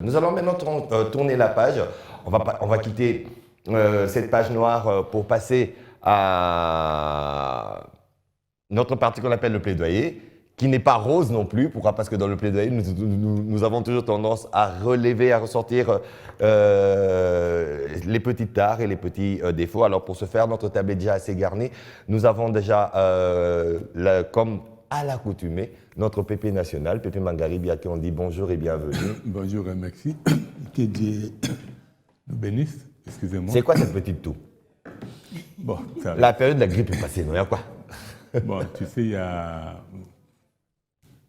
Nous allons maintenant tourner la page. On va quitter cette page noire pour passer à notre partie qu'on appelle le plaidoyer, qui n'est pas rose non plus. Pourquoi? Parce que dans le plaidoyer, nous avons toujours tendance à relever, à ressortir les petites tares et les petits défauts. Alors pour ce faire, notre table est déjà assez garnie. Nous avons déjà, comme à l'accoutumée, notre Pépé national, Pépé Mangaribi, à qui on dit bonjour et bienvenue. Bonjour et merci. Que Dieu nous bénisse. Excusez-moi. C'est quoi cette petite toux? Bon, ça La période de la grippe est passée, non? Il y a quoi? Bon, tu sais, il y a...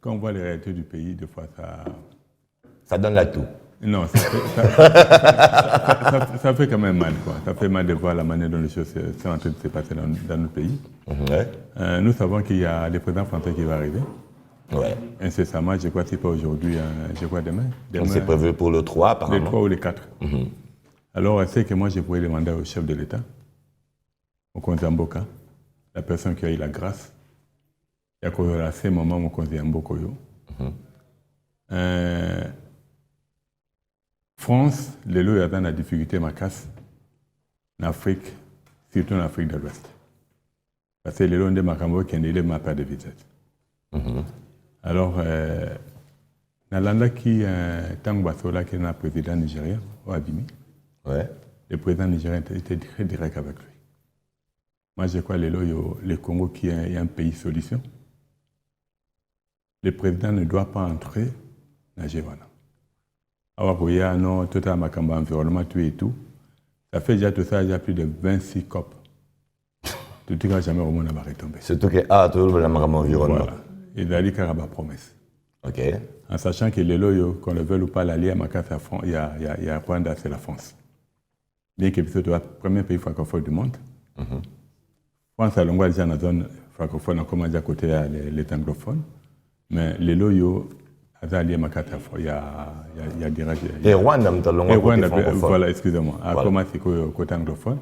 Quand on voit les réalités du pays, des fois, ça... Ça donne la toux. Non, ça fait quand même mal, quoi. Ça fait mal de voir la manière dont les choses sont en train de se passer dans notre pays. Ouais. Nous savons qu'il y a le président français qui va arriver. Ouais. Incessamment, je crois que ce n'est pas aujourd'hui, je crois demain. Donc c'est prévu pour le 3, apparemment. Le 3 ou le 4. Alors, c'est que moi, je pourrais demander au chef de l'État, au conseiller Mboka, la personne qui a eu la grâce, il y a à ce moment mon conseiller Mboka. France, les lois ont la difficulté ma casse en Afrique, surtout en Afrique de l'Ouest. Parce que les lois de Makambo qui ne m'a pas de visite. Alors, Nalanda qui Tangbasola qui est le président nigérien, au Abimi, ouais. Le président nigérien était très direct avec lui. Moi, je crois que le Congo qui est un pays solution. Le président ne doit pas entrer dans Gévana. Alors, il y a tout un macamba environnement, tout et tout. Ça fait déjà tout ça, il y a plus de 26 COP. Tout le monde jamais au monde va retomber. Surtout que tout le macamba environnement. Voilà. Et d'aller Karaba promesse. Ok. En sachant que les loyaux, qu'on le veuille ou pas, l'allié à Makassa, il y a Rwanda, c'est la France. Bien que c'est le premier pays francophone du monde. France a l'ongouat déjà dans la zone francophone, comme à côté les anglophones. Mais les loyaux, allié à Makassa, il y a des règles. Et Rwanda, Rwanda, voilà, excusez-moi. Comment c'est côté anglophone.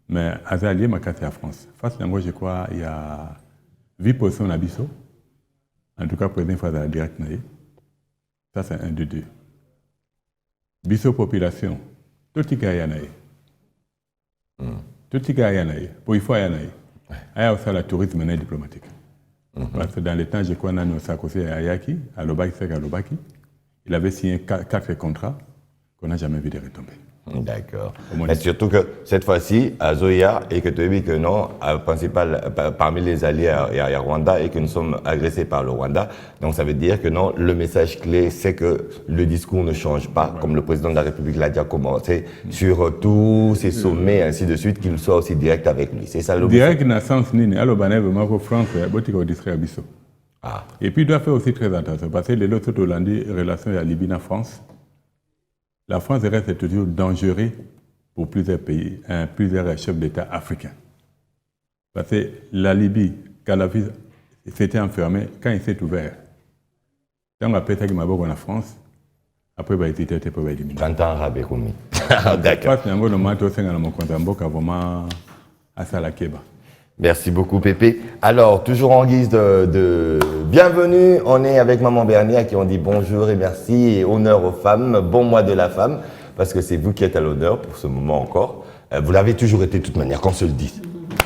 Mais allié à Makassa, France. Face à moi, je crois, il y a 8 positions à Bissau. En tout cas, le président faut la direct. Ça, c'est un de deux. Bissau population, tout le monde est tout le monde est pour il faut y aller. Il y a aussi le tourisme diplomatique. Parce que dans les temps, je crois que nous avons à Ayaki, à Lobaki, il avait signé 4 contrats qu'on n'a jamais vu de retomber. D'accord. Mais surtout que cette fois-ci, à Zoya, et que tu as dit que non, parmi les alliés, il y a Rwanda et que nous sommes agressés par le Rwanda. Donc ça veut dire que non, le message clé, c'est que le discours ne change pas, comme le président de la République l'a déjà commencé, sur tous ces sommets, et ainsi de suite, qu'il soit aussi direct avec lui. C'est ça le direct dans le sens, alors, France, il y a distrait à Bissau. Et puis, il doit faire aussi très attention, parce que les autres Hollandais, relation à la Libye, en France, la France reste toujours dangereuse pour plusieurs pays, plusieurs chefs d'État africains. Parce que la Libye, quand la vie s'était enfermée, quand il s'est ouvert, quand on a pété qu'il m'a beaucoup en France, après, il a été pour éliminer. J'entends Rabé Koumi. D'accord. Merci beaucoup, Pépé. Alors, toujours en guise de bienvenue, on est avec Maman Bernier à qui on dit bonjour et merci et honneur aux femmes, bon mois de la femme, parce que c'est vous qui êtes à l'honneur pour ce moment encore. Vous l'avez toujours été de toute manière, qu'on se le dise.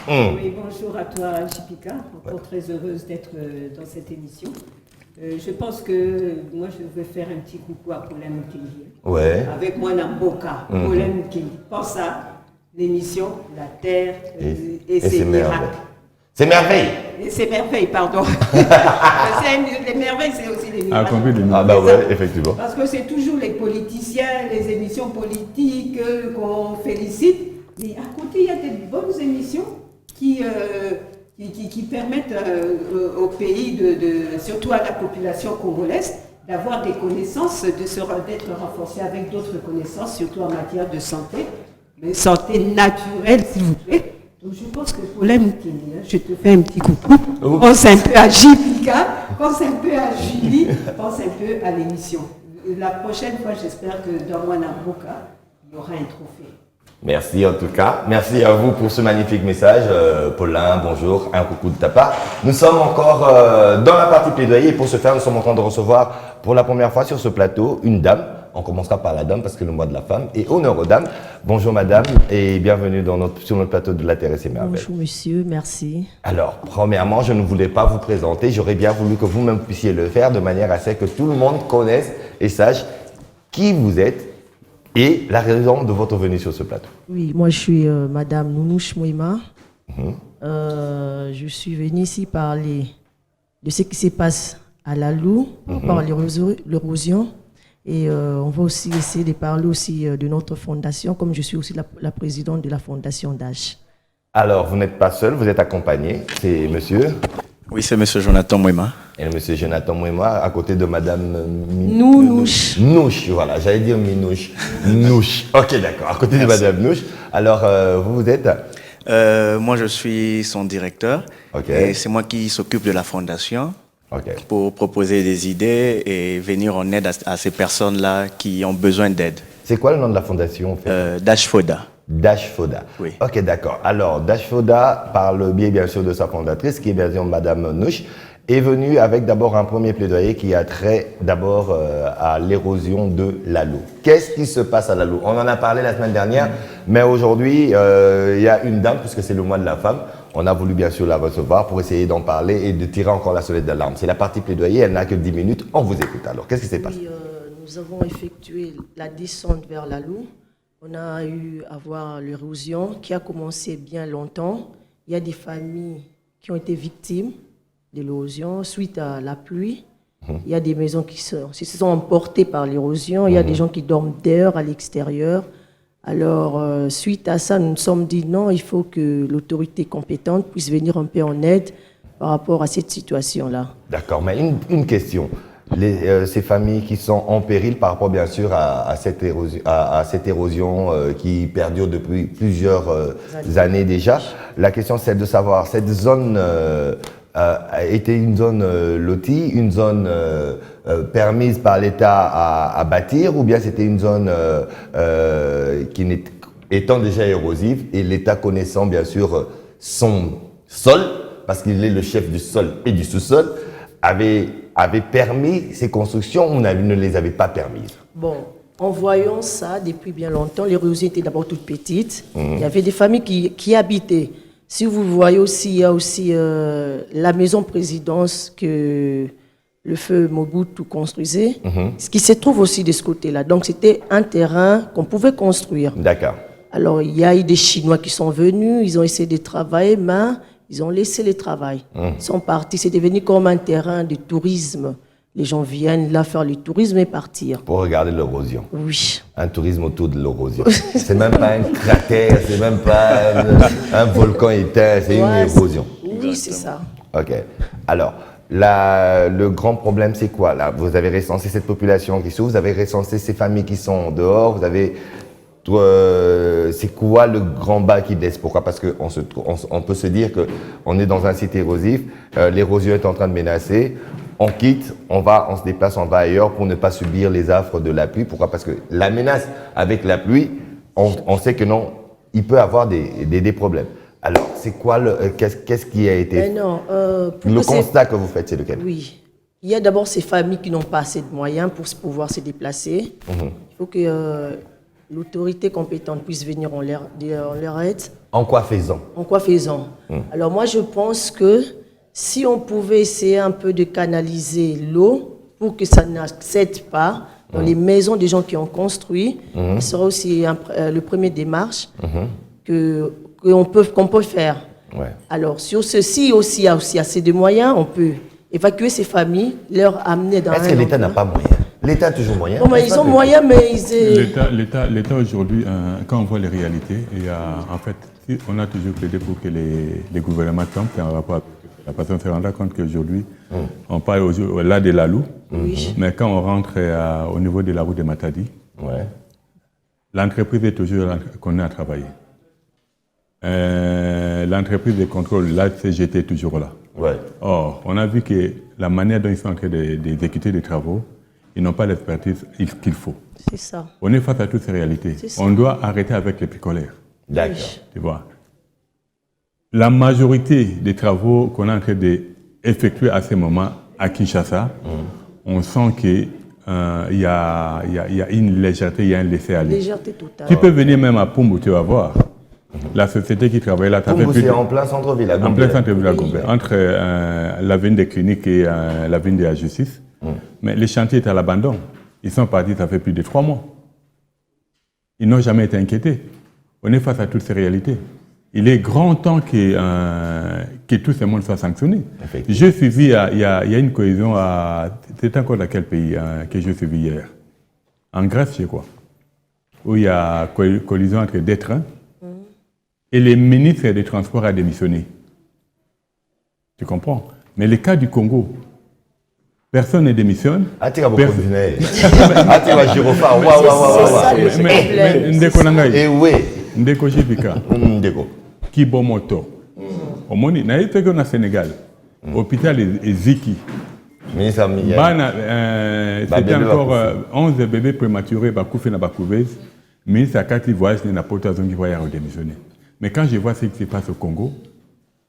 Oui, bonjour à toi, Jipika. Encore très heureuse d'être dans cette émission. Je pense que moi, je vais faire un petit coucou à Paulin Mukindi. Ouais. Avec moi, Namboka. Paulin Mukindi. Pense à l'émission La Terre et ses miracles. C'est merveille. Et c'est merveille, pardon. Les merveilles, c'est aussi les miracles. Ouais, effectivement. Parce que c'est toujours les politiciens, les émissions politiques qu'on félicite. Mais à côté, il y a des bonnes émissions qui permettent au pays, surtout à la population congolaise, d'avoir des connaissances, d'être renforcé avec d'autres connaissances, surtout en matière de santé, mais santé naturelle, s'il vous plaît. Donc je pense que Paulin Mukindi, je te fais un petit coucou. Pense un peu à Jipika, pense un peu à Julie, pense un peu à l'émission. La prochaine fois, j'espère que dans Mwanamboka, il y aura un trophée. Merci en tout cas. Merci à vous pour ce magnifique message. Paulin, bonjour, un coucou de ta part. Nous sommes encore dans la partie plaidoyer et pour ce faire, nous sommes en train de recevoir pour la première fois sur ce plateau une dame On commencera par la dame parce que c'est le mois de la femme. Et honneur aux dames. Bonjour madame et bienvenue sur notre plateau de La Terre et ses merveilles. Bonjour monsieur, merci. Alors, premièrement, je ne voulais pas vous présenter. J'aurais bien voulu que vous-même puissiez le faire de manière à ce que tout le monde connaisse et sache qui vous êtes et la raison de votre venue sur ce plateau. Oui, moi je suis madame Nounouche Mouima. Je suis venue ici parler de ce qui se passe à Lalou, par l'érosion. Et on va aussi essayer de parler aussi de notre fondation, comme je suis aussi la présidente de la fondation d'H. Alors, vous n'êtes pas seul, vous êtes accompagné. C'est monsieur? Oui, c'est monsieur Jonathan Mouima. Et monsieur Jonathan Mouima, à côté de madame... Nounouche. Nouche, voilà, j'allais dire Minouche. Nouche, ok, d'accord, à côté de madame Nouche. Alors, vous êtes? Moi, je suis son directeur. Ok. Et c'est moi qui s'occupe de la fondation. Ok. Pour proposer des idées et venir en aide à ces personnes-là qui ont besoin d'aide. C'est quoi le nom de la fondation en fait? Dash Foda. Dash Foda. Oui. Ok, d'accord. Alors, Dash Foda, par le biais bien sûr de sa fondatrice, qui est bien sûr madame Nouche, est venue avec d'abord un premier plaidoyer qui a trait d'abord à l'érosion de Lalou. Qu'est-ce qui se passe à Lalou? On en a parlé la semaine dernière, mais aujourd'hui, il y a une dame, puisque c'est le mois de la femme, on a voulu bien sûr la recevoir pour essayer d'en parler et de tirer encore la sonnette d'alarme. C'est la partie plaidoyer, elle n'a que 10 minutes, on vous écoute. Alors, qu'est-ce qui s'est passé? Oui, nous avons effectué la descente vers Lalou. On a eu à voir l'érosion qui a commencé bien longtemps. Il y a des familles qui ont été victimes de l'érosion suite à la pluie. Il y a des maisons qui se sont emportées par l'érosion. Il y a des gens qui dorment dehors, à l'extérieur. Alors, suite à ça, nous nous sommes dit non, il faut que l'autorité compétente puisse venir un peu en aide par rapport à cette situation-là. D'accord, mais une question. Ces familles qui sont en péril par rapport bien sûr à cette érosion qui perdure depuis plusieurs années déjà, la question c'est de savoir, cette zone était une zone lotie, une zone permise par l'État à bâtir, ou bien c'était une zone qui étant déjà érosive et l'État connaissant bien sûr son sol, parce qu'il est le chef du sol et du sous-sol, avait permis ces constructions ou ne les avait pas permises? Bon, en voyant ça depuis bien longtemps, l'érosion était d'abord toute petite. Il y avait des familles qui habitaient. Si vous voyez aussi, il y a aussi la maison présidence que le feu Mobutu construisait, ce qui se trouve aussi de ce côté-là. Donc c'était un terrain qu'on pouvait construire. D'accord. Alors il y a eu des Chinois qui sont venus, ils ont essayé de travailler, mais ils ont laissé le travail. Ils sont partis, c'est devenu comme un terrain de tourisme. Les gens viennent là faire le tourisme et partir. Pour regarder l'érosion. Oui. Un tourisme autour de l'érosion. C'est même pas un cratère, c'est même pas un volcan éteint, c'est une érosion. Oui, c'est ça. Ok. Alors, le grand problème, c'est quoi là? Vous avez recensé cette population qui souffre, vous avez recensé ces familles qui sont dehors, vous avez... c'est quoi le grand bas qui blesse? Pourquoi? Parce qu'on peut se dire qu'on est dans un site érosif, l'érosion est en train de menacer, on quitte, on se déplace, on va ailleurs pour ne pas subir les affres de la pluie. Pourquoi? Parce que la menace avec la pluie, on sait que non, il peut avoir des problèmes. Alors, c'est quoi qu'est-ce qui a été... le constat que vous faites, c'est lequel? Oui. Il y a d'abord ces familles qui n'ont pas assez de moyens pour pouvoir se déplacer. Il faut que l'autorité compétente puisse venir en leur aide. En quoi faisant? Alors moi, je pense que si on pouvait essayer un peu de canaliser l'eau pour que ça n'accède pas dans les maisons des gens qui ont construit, ce serait aussi le premier démarche qu'on peut faire. Ouais. Alors sur ceci aussi, il y a aussi assez de moyens, on peut évacuer ces familles, leur amener dans... Est-ce que l'État n'a pas moyen? L'État a toujours moyen. Bon, ils ont moyen, mais l'État aujourd'hui, quand on voit les réalités, en fait, on a toujours plaidé pour que les gouvernements tombent en rapport avec la personne se rendra compte qu'aujourd'hui, on parle là de Lalou, mais quand on rentre au niveau de la route de Matadi, l'entreprise est toujours qu'on a à travailler. L'entreprise de contrôle, la CGT est toujours là. Ouais. Or, on a vu que la manière dont ils sont en train d'exécuter des travaux, ils n'ont pas l'expertise qu'il faut. C'est ça. On est face à toutes ces réalités. On doit arrêter avec les picolaires. D'accord. Tu vois. La majorité des travaux qu'on est en train d'effectuer à ce moment à Kinshasa, on sent que il y a une légèreté, il y a un laisser-aller. Légèreté totale. Tu peux venir même à Pumbu, tu vas voir. La société qui travaille là, Pumbu, c'est en plein centre-ville à Gombe. En plein centre-ville à Gombe, entre l'avenue des cliniques et l'avenue de la justice. Mais les chantiers étaient à l'abandon. Ils sont partis, ça fait plus de 3 mois. Ils n'ont jamais été inquiétés. On est face à toutes ces réalités. Il est grand temps que tout ce monde soit sanctionné. J'ai suivi, il y a une cohésion c'était encore dans quel pays que j'ai suivi hier? En Grèce, je crois. Où il y a collision entre des trains et les ministres des Transports a démissionné. Tu comprends? Mais le cas du Congo, personne ne démissionne. Ah, tu as beaucoup de Ah, tu vas gyrophare. Mais oui. Ndeko Jibika. Ndeko. Qui bon moto. Au moins, il y a au Sénégal. Hôpital Ziki. C'était encore 11 bébés prématurés, Bakoufi na Bakouvez. Mais ça a voyage n'a pas qui va démissionner. Mais quand je vois ce qui se passe au Congo,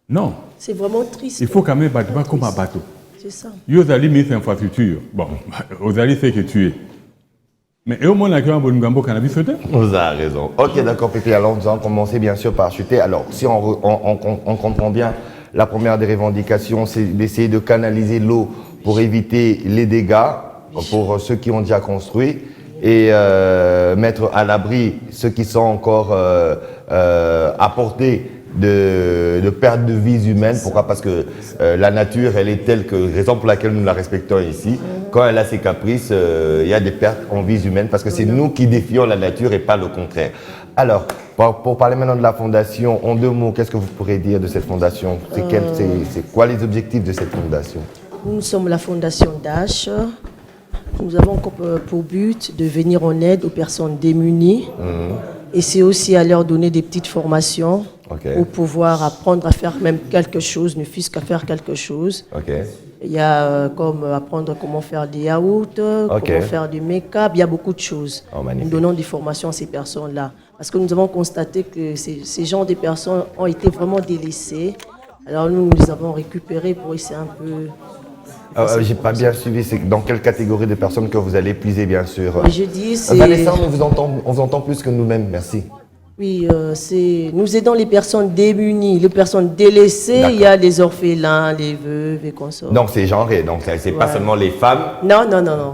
non. C'est vraiment triste. Il faut quand même battre comme un bateau. C'est ça. Yozali mis infrastructure. Bon, Ozali fait que tu es. Mais au moins, vous avez raison. Ok, d'accord, Pépé. Alors, nous allons commencer bien sûr par chuter. Alors, si on comprend bien, la première des revendications, c'est d'essayer de canaliser l'eau pour éviter les dégâts pour ceux qui ont déjà construit et mettre à l'abri ceux qui sont encore à portée de perte de vies humaines. Pourquoi? Parce que la nature, elle est telle que, raison pour laquelle nous la respectons ici, quand elle a ses caprices, il y a des pertes en vies humaines parce que c'est nous qui défions la nature et pas le contraire. Alors, pour parler maintenant de la fondation, en 2 mots, qu'est-ce que vous pourrez dire de cette fondation? C'est quoi les objectifs de cette fondation? Nous sommes la fondation DASH. Nous avons pour but de venir en aide aux personnes démunies. Et c'est aussi à leur donner des petites formations pour pouvoir apprendre à faire même quelque chose, ne fût-ce qu'à faire quelque chose. Il y a comme apprendre comment faire des yaourts, comment faire du make-up, il y a beaucoup de choses. Nous donnons des formations à ces personnes-là. Parce que nous avons constaté que ces genres de personnes ont été vraiment délaissées. Alors nous les avons récupérés pour essayer un peu... J'ai pas bien suivi, c'est dans quelle catégorie de personnes que vous allez puiser, bien sûr. Je dis, c'est... Vanessa, on vous entend plus que nous-mêmes, merci. Oui, nous aidons les personnes démunies, les personnes délaissées, il y a les orphelins, les veuves et consorts. Donc c'est genré, donc c'est pas seulement les femmes. Non.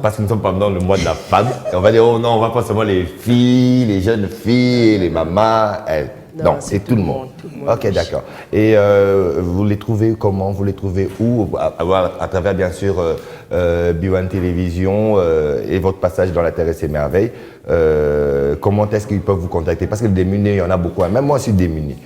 Parce que nous sommes pendant le mois de la femme. Et on va dire, oh non, on va pas seulement les filles, les jeunes filles, les mamans. Non, c'est tout le monde. Ok, d'accord. Et vous les trouvez comment? Vous les trouvez où? À travers, bien sûr, B1 Télévision et votre passage dans La Terre et ses merveilles. Comment est-ce qu'ils peuvent vous contacter? Parce que les démunis, il y en a beaucoup. Même moi, je suis démuni.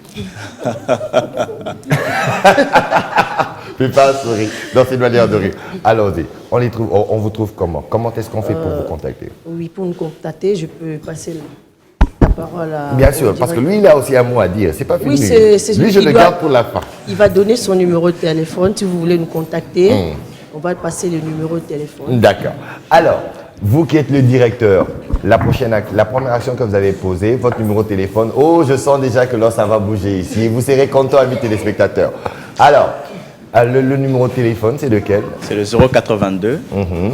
Fais pas sourire. Non, c'est une manière de rire. Allons-y. On vous trouve comment? Comment est-ce qu'on fait pour vous contacter? Oui, pour nous contacter, je peux passer parole à... Bien sûr, parce que lui, il a aussi un mot à dire. C'est pas fini. Oui, c'est lui, je le garde pour la fin. Il va donner son numéro de téléphone. Si vous voulez nous contacter, on va passer le numéro de téléphone. D'accord. Alors, vous qui êtes le directeur, la première action que vous avez posée, votre numéro de téléphone. Oh, je sens déjà que là, ça va bouger ici. Vous serez content, amis téléspectateurs. Alors, le numéro de téléphone, c'est lequel? C'est le 082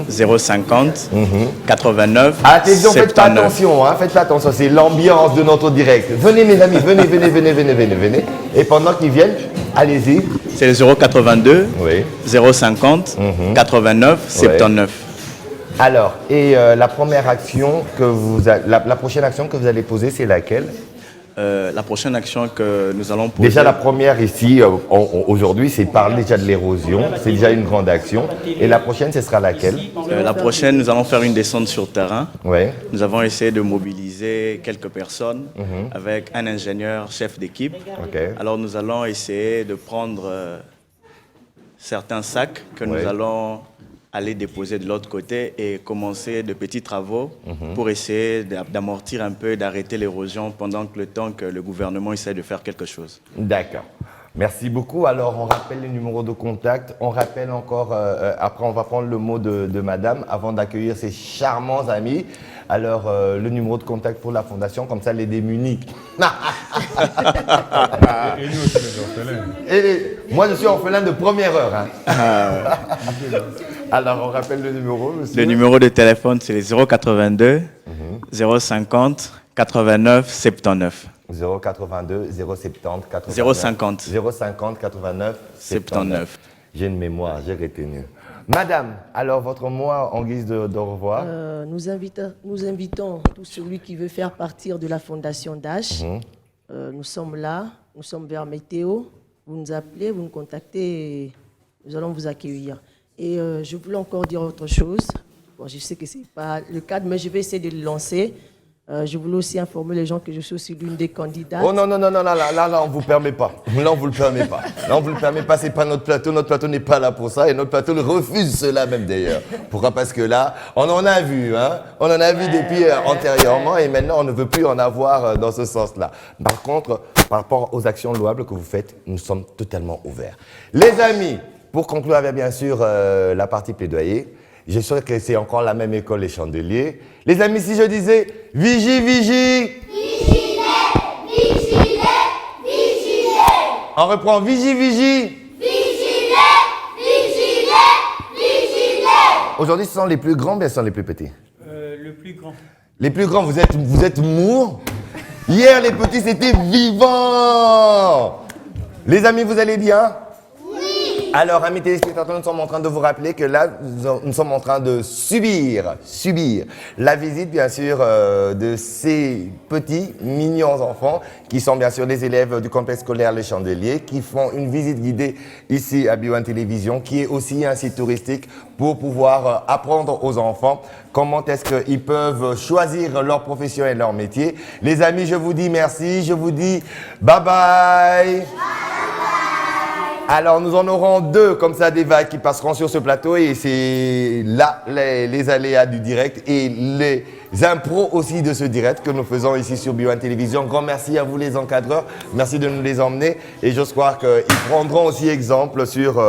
050 89 attention, 79. faites pas attention, hein, faites pas attention, c'est l'ambiance de notre direct. Venez mes amis, venez. Et pendant qu'ils viennent, allez-y. C'est le 082 050 89 79. Alors, et la prochaine action que vous allez poser, c'est laquelle? La prochaine action que nous allons poser... Déjà la première ici, aujourd'hui, c'est parler déjà de l'érosion. C'est déjà une grande action. Et la prochaine, ce sera laquelle? La prochaine, nous allons faire une descente sur terrain. Ouais. Nous avons essayé de mobiliser quelques personnes avec un ingénieur chef d'équipe. Alors nous allons essayer de prendre certains sacs que nous allons aller déposer de l'autre côté et commencer de petits travaux pour essayer d'amortir un peu, d'arrêter l'érosion pendant que le temps que le gouvernement essaie de faire quelque chose. D'accord. Merci beaucoup. Alors, on rappelle les numéros de contact. On rappelle encore, après on va prendre le mot de madame avant d'accueillir ses charmants amis. Alors, le numéro de contact pour la fondation, comme ça les démunis. Et nous aussi les orphelins. Moi, je suis orphelin de première heure. Hein. Alors, on rappelle le numéro, monsieur. Le numéro de téléphone, c'est le 082 050 89 79. 082 070 89. 050. 050 89 79. J'ai une mémoire, j'ai retenu. Madame, alors votre mot en guise de revoir. Nous invitons tout celui qui veut faire partie de la fondation DASH. Nous sommes là, nous sommes vers Météo. Vous nous appelez, vous nous contactez, et nous allons vous accueillir. Et je voulais encore dire autre chose. Bon, je sais que ce n'est pas le cadre, mais je vais essayer de le lancer. Je voulais aussi informer les gens que je suis aussi l'une des candidates. Oh non, là, on ne vous permet pas. Là, on ne vous le permet pas. Là, on ne vous le permet pas, ce n'est pas notre plateau. Notre plateau n'est pas là pour ça et notre plateau refuse cela même d'ailleurs. Pourquoi? Parce que là, on en a vu, hein. On en a vu depuis antérieurement et maintenant, on ne veut plus en avoir dans ce sens-là. Par contre, par rapport aux actions louables que vous faites, nous sommes totalement ouverts. Les amis, pour conclure avec bien sûr la partie plaidoyer, je sais que c'est encore la même école, les Chandeliers. Les amis, si je disais vigie, vigie. Vigilez, vigilez, vigilez. On reprend vigie, vigie. Vigilez, vigilez, vigilez. Aujourd'hui, ce sont les plus grands, bien ce sont les plus petits? Le plus grand. Les plus grands, vous êtes mous. Hier, les petits, c'était vivant. Les amis, vous allez bien? Alors, amis téléspectateurs, nous sommes en train de vous rappeler que là, nous sommes en train de subir la visite, bien sûr, de ces petits, mignons enfants qui sont, bien sûr, des élèves du complexe scolaire Les Chandeliers, qui font une visite guidée ici à B1 Télévision, qui est aussi un site touristique pour pouvoir apprendre aux enfants comment est-ce qu'ils peuvent choisir leur profession et leur métier. Les amis, je vous dis merci, je vous dis bye bye. Alors, nous en aurons deux, comme ça, des vagues qui passeront sur ce plateau et c'est là les aléas du direct et les impros aussi de ce direct que nous faisons ici sur B1 Télévision. Grand merci à vous les encadreurs, merci de nous les emmener et j'ose croire qu'ils prendront aussi exemple sur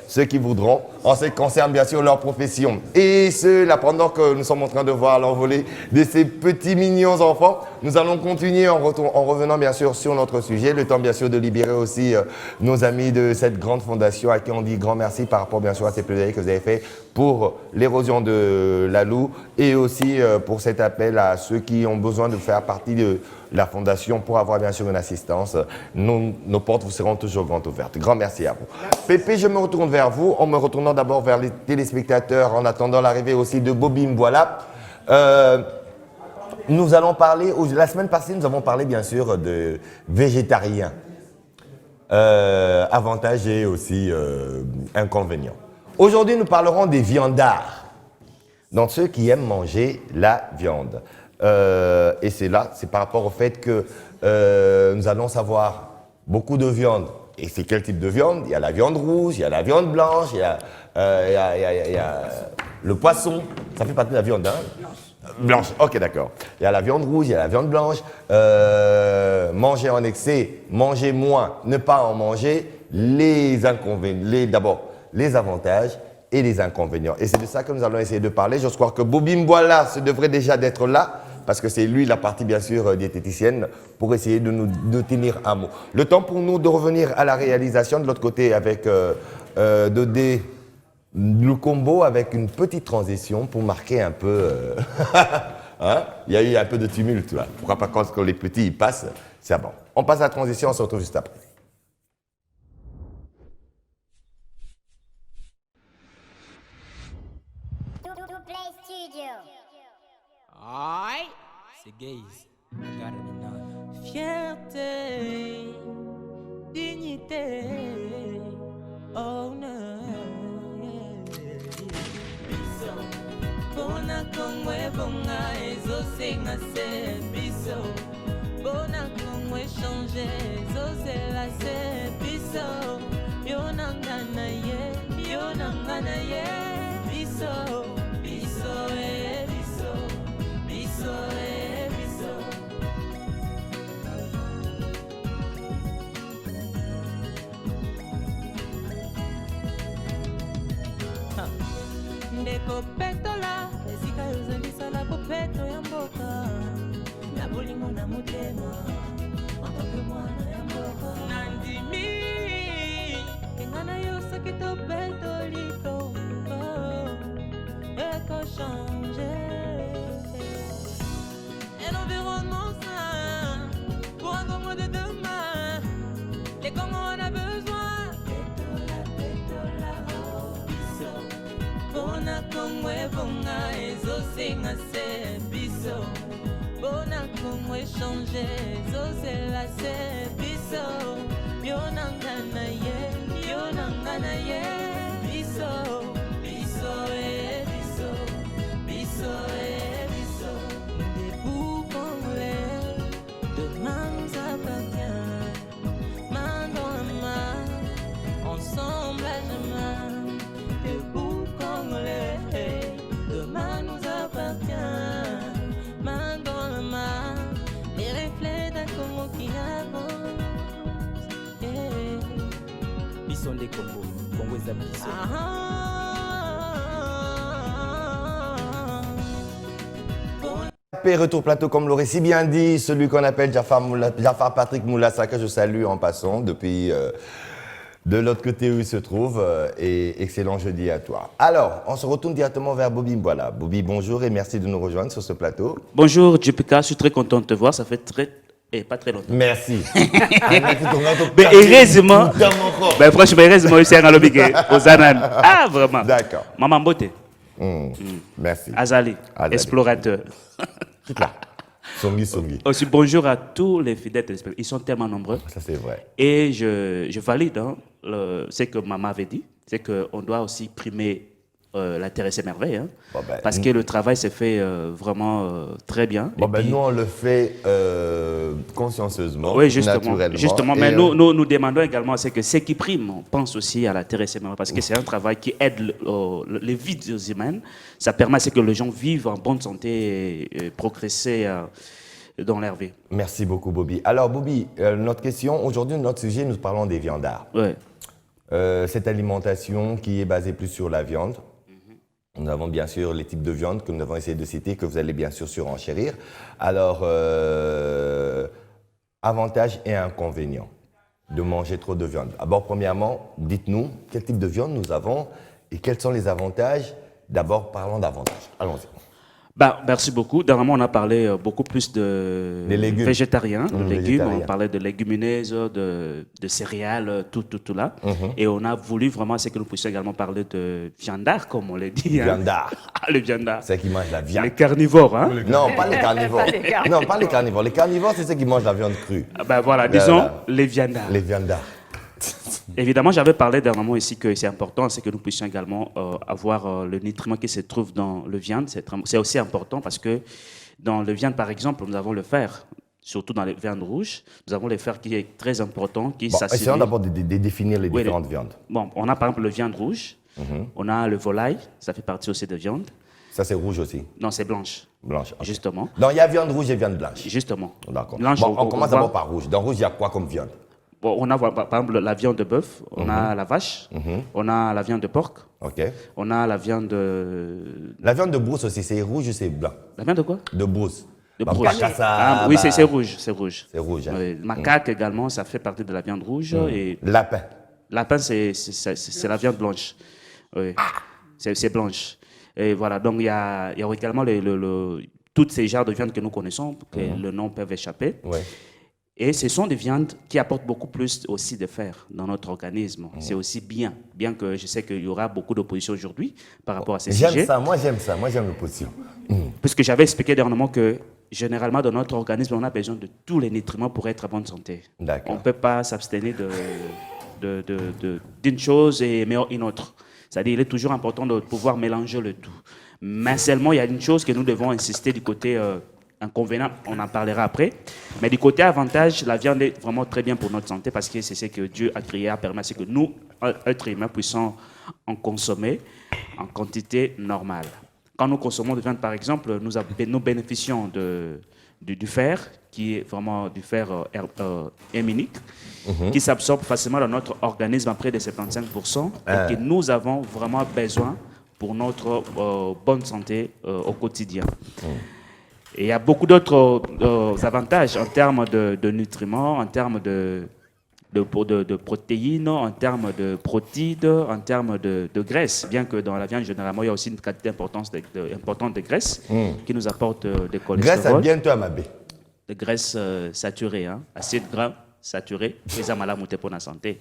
ceux qui voudront en ce qui concerne bien sûr leur profession. Et cela, pendant que nous sommes en train de voir l'envolée de ces petits mignons enfants, nous allons continuer en revenant bien sûr sur notre sujet. Le temps bien sûr de libérer aussi nos amis de cette grande fondation à qui on dit grand merci par rapport bien sûr à ces plaidoyers que vous avez fait pour l'érosion de la Loue et aussi pour cet appel à ceux qui ont besoin de faire partie de la fondation pour avoir bien sûr une assistance. Nos portes vous seront toujours grandes ouvertes. Grand merci à vous. Pépé, je me retourne vers vous en me retournant d'abord vers les téléspectateurs en attendant l'arrivée aussi de Bobby Mbouala. Nous allons parler, la semaine passée, nous avons parlé bien sûr de végétariens. Avantages et aussi inconvénients. Aujourd'hui, nous parlerons des viandards. Donc ceux qui aiment manger la viande. Et c'est par rapport au fait que nous allons savoir beaucoup de viande. Et c'est quel type de viande? Il y a la viande rouge, il y a la viande blanche, il y a le poisson. Ça fait partie de la viande, hein? Blanche, ok, d'accord. Il y a la viande rouge, il y a la viande blanche. Manger en excès, manger moins, ne pas en manger. Les inconvénients, d'abord les avantages et les inconvénients. Et c'est de ça que nous allons essayer de parler. Je crois que Bobby Mbouala devrait déjà d'être là, parce que c'est lui la partie bien sûr diététicienne, pour essayer de tenir un mot. Le temps pour nous de revenir à la réalisation de l'autre côté avec Dodé Lukombo avec une petite transition pour marquer un peu... hein? Il y a eu un peu de tumulte là. Pourquoi pas quand les petits y passent, c'est bon. On passe à la transition, on se retrouve juste après. Aïe, c'est gaze. Fierté, dignité, honneur. Biso, bona kongwe bonga ezo senga se biso. Bona kongwe change ezo se la se biso. Yonangana ye, biso, biso biso, biso biso. Ndeko petola, esika yozalisa la popeto ya mboka. Na bolingo na motema, entanke mwana ya mboka. Nandimi, kengana yo soki to peto liko. Congo ebonga ezosenga se biso Bona Congo échanger ezozela se biso Yo nangana ye biso biso biso biso biso Debout Congolais demain nous appartient main dans la main ensemble à jamais Debout Congolais demain nous appartient main dans la main les reflets d'un Congo qui avance Bisson des Congo Congo est biso Retour plateau, comme l'aurait si bien dit celui qu'on appelle Jafar Patrick Moulassa, que je salue en passant depuis de l'autre côté où il se trouve. Et excellent jeudi à toi. Alors, on se retourne directement vers Bobby Mbouala. Bobby, bonjour et merci de nous rejoindre sur ce plateau. Bonjour JPK, je suis très content de te voir, ça fait pas très longtemps. Merci. Mais heureusement, franchement, heureusement, je suis à Lobike, aux Zanan. Ah, vraiment. D'accord. Maman Bote. Merci. Azali, explorateur. Songi. Aussi, bonjour à tous les fidèles téléspectateurs. Ils sont tellement nombreux. Ça, c'est vrai. Et je valide ce que maman avait dit, c'est qu'on doit aussi primer la terre et ses merveilles, hein, parce que le travail s'est fait vraiment très bien. Puis, nous, on le fait consciencieusement, oui, naturellement. Justement, mais nous demandons également que ceux qui priment pensent aussi à la terre et ses merveilles, parce que c'est un travail qui aide les vies humaines. Ça permet à ce que les gens vivent en bonne santé et progresser dans leur vie. Merci beaucoup, Bobby. Alors, Bobby, notre question, aujourd'hui, notre sujet, nous parlons des viandards. Ouais. Cette alimentation qui est basée plus sur la viande. Nous avons bien sûr les types de viande que nous avons essayé de citer, que vous allez bien sûr surenchérir. Alors, avantages et inconvénients de manger trop de viande. D'abord, premièrement, dites-nous quel type de viande nous avons et quels sont les avantages. D'abord, parlons d'avantages. Allons-y. Merci beaucoup. Dernièrement, on a parlé beaucoup plus de végétariens, de légumes. On parlait de légumineuses, de céréales, tout là. Et on a voulu vraiment, c'est que nous puissions également parler de viandard, comme on l'a dit. Viandard. Le viandard. C'est ceux qui mangent la viande. Les carnivores, hein? Non, pas les carnivores. Non, pas les carnivores. Les carnivores, c'est ceux qui mangent la viande crue. Voilà, disons les viandards. Les viandards. Évidemment, j'avais parlé dernièrement ici que c'est important, c'est que nous puissions également avoir le nutriment qui se trouve dans le viande. C'est aussi important parce que dans le viande, par exemple, nous avons le fer, surtout dans les viandes rouges. Nous avons le fer qui est très important, qui s'assimile. Essayons d'abord de définir les différentes viandes. On a par exemple le viande rouge, on a le volaille, ça fait partie aussi de viande. Ça, c'est rouge aussi? Non, c'est blanche. Blanche, okay. Justement. Donc, il y a viande rouge et viande blanche? Justement. D'accord. On commence d'abord par rouge. Dans rouge, il y a quoi comme viande? On a par exemple la viande de bœuf, on a la vache, on a la viande de porc, on a la viande de... La viande de brousse aussi, c'est rouge ou c'est blanc? La viande de quoi? De brousse. De brousse. Oui, c'est rouge, c'est rouge. C'est rouge. Hein. Macaque également, ça fait partie de la viande rouge. Et lapin. Lapin, c'est la viande blanche. Oui. C'est blanche. Et voilà, donc il y a également toutes ces genres de viandes que nous connaissons, que le nom peut échapper. Ouais. Et ce sont des viandes qui apportent beaucoup plus aussi de fer dans notre organisme. C'est aussi bien que je sais qu'il y aura beaucoup d'opposition aujourd'hui par rapport à ces sujets. J'aime ça, moi j'aime l'opposition. Puisque j'avais expliqué dernièrement que généralement dans notre organisme, on a besoin de tous les nutriments pour être en bonne santé. On ne peut pas s'abstenir d'une chose et mais une autre. C'est-à-dire qu'il est toujours important de pouvoir mélanger le tout. Mais seulement, il y a une chose que nous devons insister du côté... inconvénient, on en parlera après. Mais du côté avantage, la viande est vraiment très bien pour notre santé parce que c'est ce que Dieu a créé, a permis à ce que nous, êtres humains, puissions en consommer en quantité normale. Quand nous consommons de viande, par exemple, nous bénéficions du fer, qui est vraiment du fer héminique, qui s'absorbe facilement dans notre organisme à près de 75%, et que nous avons vraiment besoin pour notre bonne santé au quotidien. Et il y a beaucoup d'autres avantages en termes de nutriments, en termes de protéines, en termes de protides, en termes de graisse. Bien que dans la viande, généralement, il y a aussi une quantité importante de graisse qui nous apporte des cholestérol. Graisse à bientôt à ma baie. De graisse saturée, acides gras saturés, très malade pour la santé.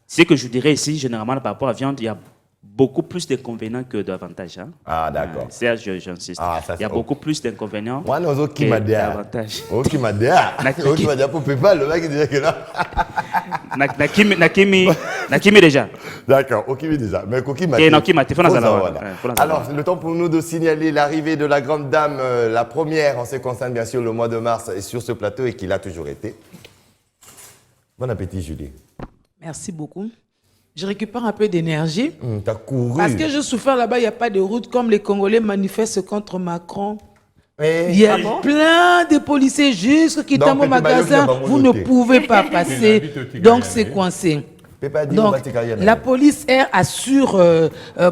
Ce que je dirais ici, généralement, par rapport à la viande, il y a beaucoup plus d'inconvénients que d'avantages. Hein. Ah, d'accord. Serge, j'insiste. Il y a beaucoup plus d'inconvénients que d'avantages. Qui m'a dit, pour PayPal, le mec il disait que là. Nakimi déjà. D'accord, Okimi déjà. Mais Koki m'a dit. Alors, c'est le temps pour nous de signaler l'arrivée de la grande dame, la première en ce qui concerne bien sûr le mois de mars et sur ce plateau et qui l'a toujours été. Bon appétit, Julie. Merci beaucoup. Je récupère un peu d'énergie. T'as couru. Parce que je souffre là-bas, il n'y a pas de route comme les Congolais manifestent contre Macron. Il y a plein de policiers jusqu'à Kitamo magasin. Vous ne pouvez pas passer. Donc c'est coincé. Donc la police assure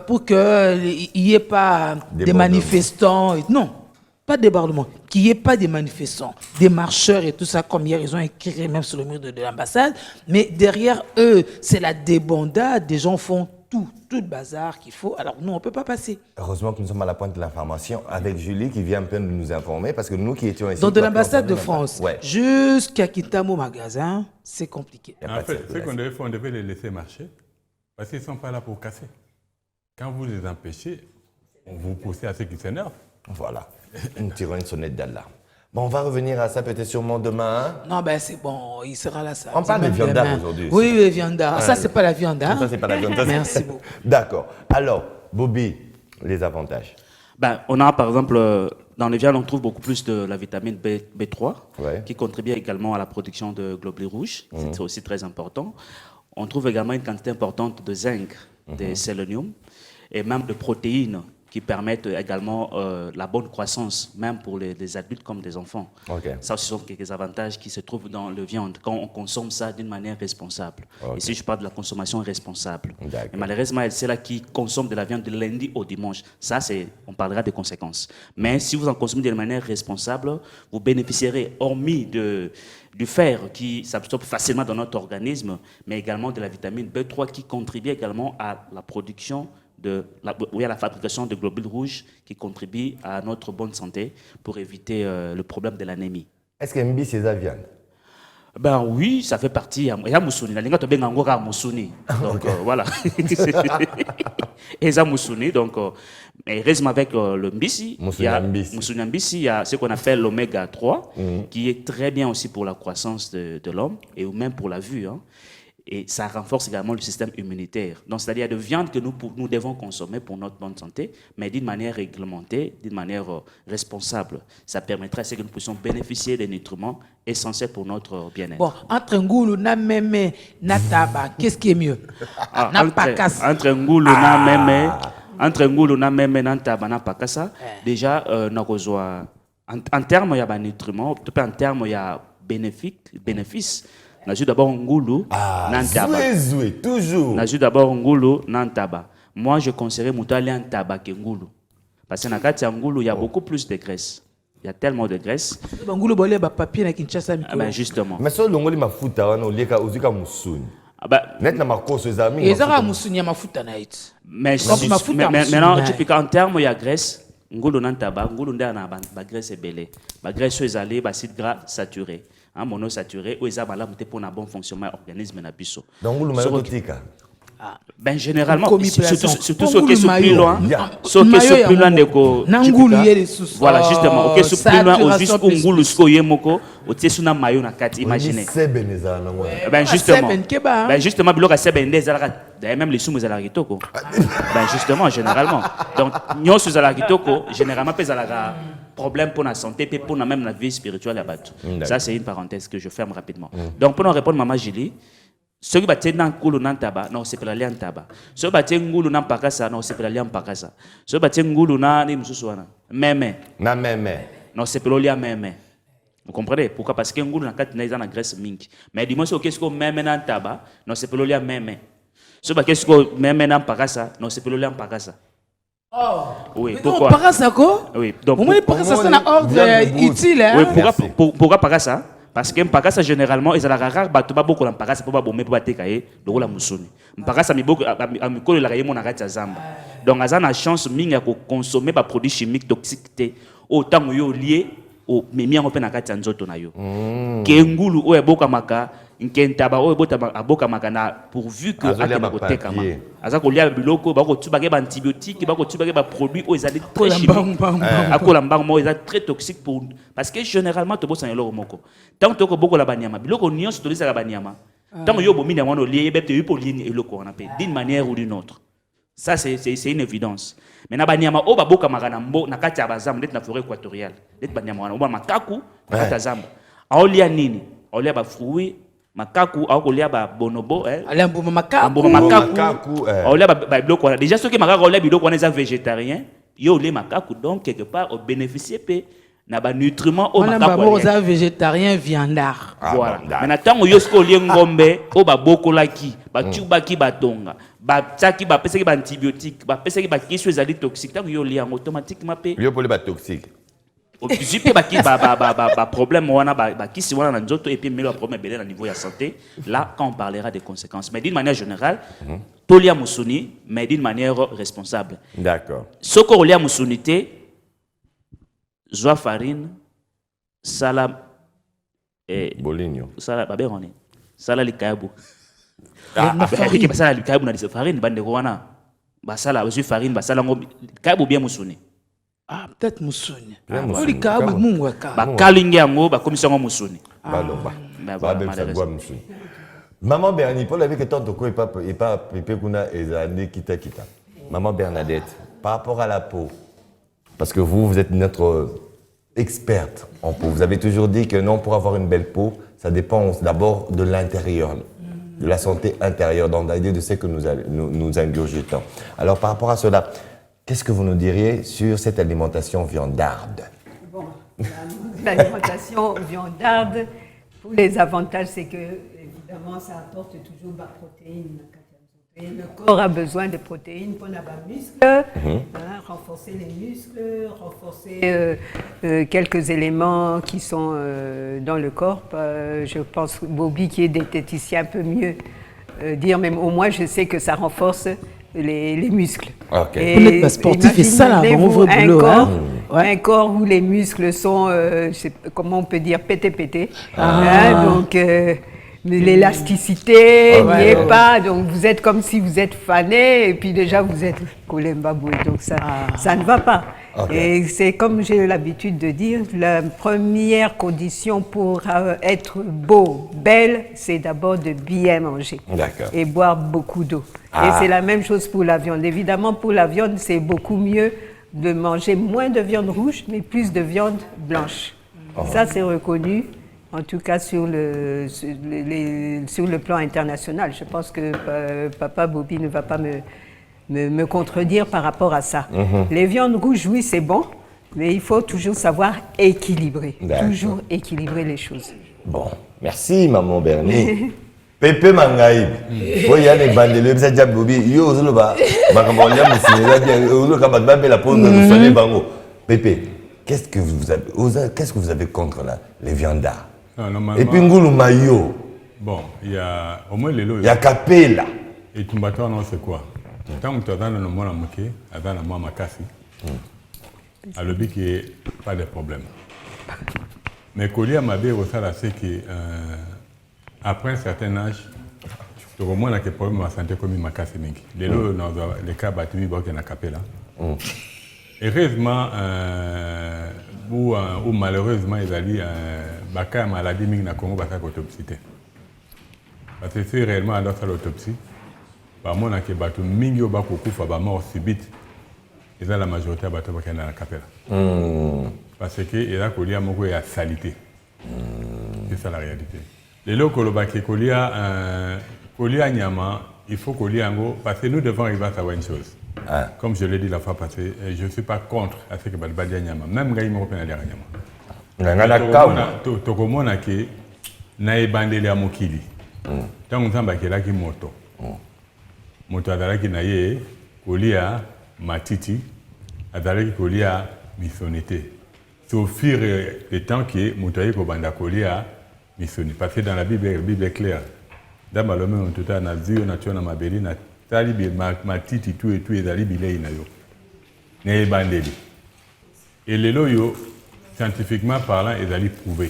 pour qu'il n'y ait pas de manifestants. Non. Pas de débordement, qu'il n'y ait pas de manifestants, des marcheurs et tout ça, comme hier, ils ont écrit même sur le mur de l'ambassade. Mais derrière eux, c'est la débandade. Des gens font tout le bazar qu'il faut. Alors nous, on ne peut pas passer. Heureusement que nous sommes à la pointe de l'information avec Julie qui vient un peu de nous informer parce que nous qui étions ici. Donc de l'ambassade de France jusqu'à Kitamo magasin, c'est compliqué. En fait, ce qu'on devait faire, on devait les laisser marcher parce qu'ils ne sont pas là pour casser. Quand vous les empêchez, vous poussez à ceux qui s'énervent. Voilà. Nous tirons une sonnette d'alarme. Bon, on va revenir à ça peut-être sûrement demain. Non, ben c'est bon, il sera là. Ça. On parle de viandard aujourd'hui. Oui, viandard. Ça, c'est pas la viandard. Ça, c'est pas la viandard. Merci beaucoup. D'accord. Alors, Bobby, les avantages. On a par exemple, dans les viandes, on trouve beaucoup plus de la vitamine B3 qui contribue également à la production de globules rouges. C'est aussi très important. On trouve également une quantité importante de zinc, de sélénium et même de protéines qui permettent également la bonne croissance, même pour les adultes comme des enfants. Ça, ce sont quelques avantages qui se trouvent dans le viande, quand on consomme ça d'une manière responsable. Ici, je parle de la consommation responsable. Et malheureusement, c'est là qui consomme de la viande de lundi au dimanche. Ça, on parlera des conséquences. Mais si vous en consommez de manière responsable, vous bénéficierez, hormis du fer qui s'absorbe facilement dans notre organisme, mais également de la vitamine B3 qui contribue également à la production à la fabrication de globules rouges qui contribuent à notre bonne santé pour éviter le problème de l'anémie. Est-ce qu'il y a une c'est la viande? Oui, ça fait partie. Il y a Moussouni. La linga tobe ngangora Moussouni. Donc voilà. Et ça Moussouni. Donc, heureusement avec le Mbisi, Moussouni Mbisi, il y a ce qu'on appelle l'oméga 3, qui est très bien aussi pour la croissance de l'homme et même pour la vue. Hein. Et ça renforce également le système immunitaire. Donc, c'est-à-dire de viande que nous devons consommer pour notre bonne santé, mais d'une manière réglementée, d'une manière responsable. Ça permettra à ce que nous puissions bénéficier des nutriments essentiels pour notre bien-être. Bon, entre Ngoulou, na meme, na taba, qu'est-ce qui est mieux? Entre Ngoulou, na meme, entre Ngoulou, na meme, na taba, na pakasa, déjà, en termes, il y a des nutriments, en termes, il y a bénéfices. Nazu d'abord Ngoulou, Nantaba. Toujours. Nazu d'abord Ngoulou, Nantaba. Moi, je conseillerais Moutali Nantaba que Ngoulou. Parce que dans Ngoulou, il y a beaucoup plus de graisse. Il y a tellement de graisse. Ngoulou, il y a papier na Kinshasa. Justement. Mais ça, l'ongoli m'a foutu à un lieka uzika moussouni. Net na marco ses amis. Et ça a moussouni à ma foutu à naït. Mais maintenant, tu peux qu'en termes, il y a graisse. Ngoulou Nantaba, Ngoulou Ndana, la graisse est belle. La graisse est allée, acide gras saturé. Monosaturé ou ils ont pour un bon fonctionnement de l'organisme na biso. Donc vous le généralement surtout ceux qui sont plus loin, voilà justement, OK, sont plus loin au juste ngulu sko yemoko, au tsuna mayo na kati, imaginez. Justement biloko sebende ezalaka même les sous ezalaka kitoko. Justement généralement. Donc nyonso ezalaka kitoko, généralement ezalaka problème pour la santé et pour même la vie spirituelle à battre. Ça, c'est une parenthèse que je ferme rapidement. Donc, pour nous répondre, Maman Julie, ceux qui battent dans le nantaba, non, c'est pas la liane taba. Ceux qui battent dans le pakasa, non, c'est pas la liane pakasa. Ceux qui battent dans le meme. Non, c'est pas la liane meme. Vous comprenez? Pourquoi? Parce que ngulu na kati na izana graisse mingi. Mais dis-moi, qu'est-ce que meme nantaba? Non, c'est pas la liane meme. Ceux qui qu'est-ce que meme na pakasa? Non, c'est pas la liane pakasa. Oui, pourquoi? Oui, donc c'est un ordre utile. Oui, pourquoi Pakasa? Parce que Pakasa généralement, ils ont la rare batuba beaucoup en Pakasa pour pas bomber pour battre kaye, donc la musuni. Pakasa mi beaucoup a mi kolo la kaye mon arrête zamba. Donc azana chance mingi à consommer pas produits chimiques toxiques autant yo lié au mimi en open akati nzoto na yo. Ke ngulu o eboka maka nkenta ba oyo aboka makana pourvu que akena kotekama aza kolia biloko bako tubake ba antibiotiques bako tubake ba produits oyo ezali très chimiques akola mbango mo ezali très toxique pour parce que généralement to bosa eloko moko tant to ko bokola banyama biloko nyonso to lisaka banyama tant yo bomini ya mwana olie bete yo polini eloko on appelle d'une manière ou d'une autre. Ça c'est une évidence. Maintenant banyama o baboka makana mbo na kati ya bazambo net na forêt équatoriale net banyama wana oba makaku na kati ya zambo aolia nini aolia ba fruits makaku aolia ba bonobo alia mbuma makaku aolia ba biloko wana déjà ceux qui makaka aolia biloko wana eza végétarien yo olia makaku donc quelque part au bénéficier pe na ba nutriments au makaku on a végétarien viandard voilà maintenant tango yo sko olia ngombe o ba bokolaki ba tubaki batonga ba tsaki ba pesaki ba antibiotiques ba pesaki ba kiso ezali toxique tango yo olia automatiquement pe yo poli ba toxique Juste ba problème wana ba kisi wana na nzoto et puis mais le problème belé na niveau de santé là quand on parlera des conséquences mais d'une manière générale tolia musuni mais d'une manière responsable. D'accord. Soko olia musunité joie farine sala boligno sala baberoni sala likabu qui basala likabu na de farine bande wana basala joie farine basala ngo likabu bien musuni. Ah, peut-être musuni. Kalingi yango ba commission ngo musuni. Maman Bernie, pour la vie que tant de quoi et pas kuna ezane kita. Maman Bernadette, par rapport à la peau, parce que vous êtes notre experte en peau. Vous avez toujours dit que non, pour avoir une belle peau, ça dépend d'abord de l'intérieur, de la santé intérieure, dans l'idée de ce que nous ingurgitons. Alors par rapport à cela, qu'est-ce que vous nous diriez sur cette alimentation viandarde? Bon, l'alimentation viandarde, pour les avantages, c'est que, évidemment, ça apporte toujours la protéine. Et le corps a besoin de protéines pour avoir des muscles, renforcer les muscles, renforcer quelques éléments qui sont dans le corps. Je pense que Bobby, qui est diététicien, peut mieux dire, même au moins, je sais que ça renforce les muscles. Okay. Vous n'êtes pas sportif et ça, là, bon, un corps où les muscles sont, comment on peut dire, pété. Donc, l'élasticité n'y est pas, donc vous êtes comme si vous êtes fané, et puis déjà vous êtes Kolembaboué, donc ça ne va pas. Okay. Et c'est comme j'ai l'habitude de dire, la première condition pour être beau, belle, c'est d'abord de bien manger et boire beaucoup d'eau. Et c'est la même chose pour la viande. Évidemment, pour la viande, c'est beaucoup mieux de manger moins de viande rouge, mais plus de viande blanche. Ça, c'est reconnu, en tout cas sur le plan international. Je pense que Papa Bobby ne va pas me contredire par rapport à ça. Les viandes rouges, oui, c'est bon, mais il faut toujours savoir équilibrer. Toujours équilibrer les choses. Bon, merci Maman Bernie. Pepe Mangaïb. Oui, il y a des bandes de l'Obsède Bobby. Yo, Zuluba. Makambolia, mais la peau de soigner Bango. Pepe, qu'est-ce que vous avez contre les viandards? Et puis Ngoulou Mayo. Bon, il y a au moins les lots. Il y a Capella. Et Tumbato, non, c'est quoi? Tant que tu as dans le monde à moquer, dans la moi Makasi, à l'objet qui n'est pas de problème. Mais Kolia m'a dit aussi que après un certain âge, tu au moins des problèmes de santé comme Makasi. Les lots, les cas battus, ils na Capella. Heureusement, ou malheureusement, ils ont dit que la maladie na Congo va faire autopsie. Parce que c'est réellement à l'autopsie. Par mon que batu mingi au bako kufa ba mort subite et la majorité batu ba kana na capella parce que il a kolia moko ya salité c'est ça la réalité les locaux ba ke kolia nyama il faut kolia ngo parce que nous devons arriver à savoir une chose comme je l'ai dit la fois passée je ne suis pas contre à ce que balbadia nyama même ngai moko pena dia nyama ngana kauna to komona ke na ebandele ya mokili tango nzamba kelaki moto moto azalaki na ye kolia matiti azalaki kolia misonité c'est au fur et à temps que moto aye kobanda kolia misoni parce que dans la Bible est claire dans malome on tout na zio na tona mabeli na tali matiti tout et tout ezali bilei na yo na ebandeli et lelo yo scientifiquement parlant ezali prouvé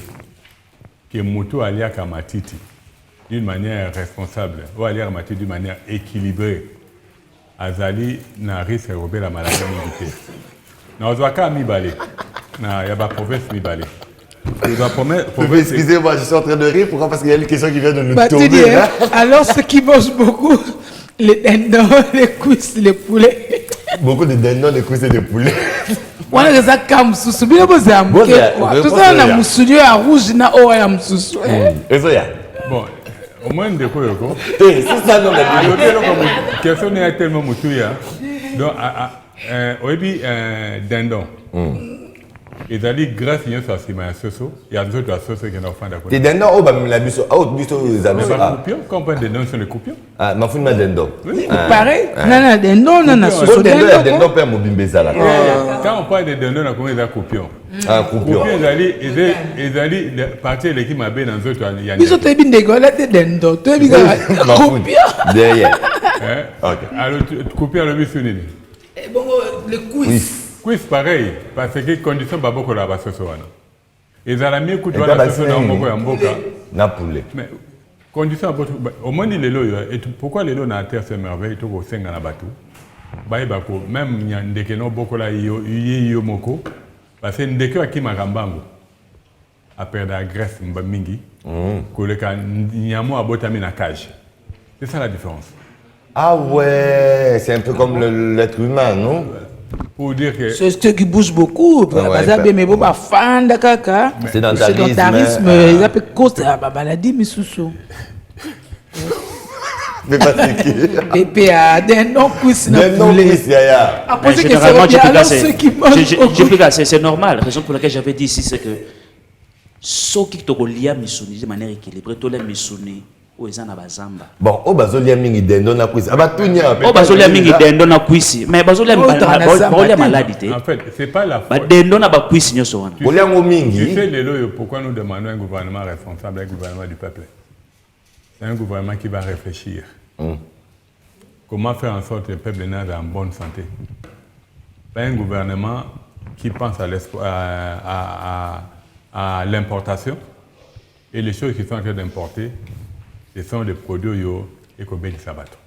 que moto aliaka matiti d'une manière responsable, ou aller ramasser d'une manière équilibrée, azali na risque de la maladie militaire. Nous avons qu'à Mibale, il y a la province Mibale. Excusez-moi, je suis en train de rire. Pourquoi? Parce qu'il y a une question qui vient de nous tourner. Alors, ceux qui mangent beaucoup, les dindons, les cuisses, les poulets. Beaucoup de dindons, les cuisses et des poulets. On a des acams sous bien vous avez tout ça on a moussoulier à rouge na o ya moussou. Bon, au moins de quoi c'est ça non la question n'est tellement moutouya. Donc dindon. Ils ont dit grâce à une socio, il y a d'autres associations qui ont fait d'accord. Les dindons, oh, bah, la biso, oh, biso, ils avaient ça. Combien de dindons sont les coupions? Ah, ma fouille m'a dindon. Pareil, non, dindon, non, socio. Dindon, père, mon bimbeza là. Quand on parle de dindons, on a combien de coupions? Ah, coupions. Ils allaient partir de l'équipe Mabé dans d'autres. Ils ont été bien dégueulassés, dindon. Tu as vu coupions? Derrière. Ok. Alors, coupions, le biso, bon, le cuisse. Oui, c'est pareil, parce que les conditions sont beaucoup là-bas ce soir. Ils ont mis coup de la socio dans beaucoup en boca. Na poulet. Mais conditions au moins il est là. Et pourquoi les lots na terre c'est merveille tout au 5 na bateau. Baï bako même ndeke no beaucoup là yo moko parce que ndeke aki makambango a perdre la graisse mingi. Koleka nyamo abotami na cage. C'est ça la différence. Ah ouais, c'est un peu comme l'être humain, non? Pour dire que c'est ceux qui bougent beaucoup. C'est sédentarisme. Ils appellent cause de la maladie, mais sous-sous. Mais pas c'est qui? PPA, des non-cuisses. C'est normal. La raison pour laquelle j'avais dit ici, c'est que ceux qui te relient de manière équilibrée, tous les missionnaires. Bon, oh bazolia mingi dendo na kwisi. Abatunya. Oh bazolia mingi dendo na kwisi. Mais bazolia maladie. En fait, c'est pas la faute. Dendo na ba kwisi nyoso wana. Oliango mingi. Tu sais pourquoi nous demandons un gouvernement responsable, un gouvernement du peuple. C'est un gouvernement qui va réfléchir. Comment faire en sorte que le peuple est en bonne santé. Pas un gouvernement qui pense à l'importation et les choses qui sont en train d'importer. Ce sont des produits et qu'on bénit sabato.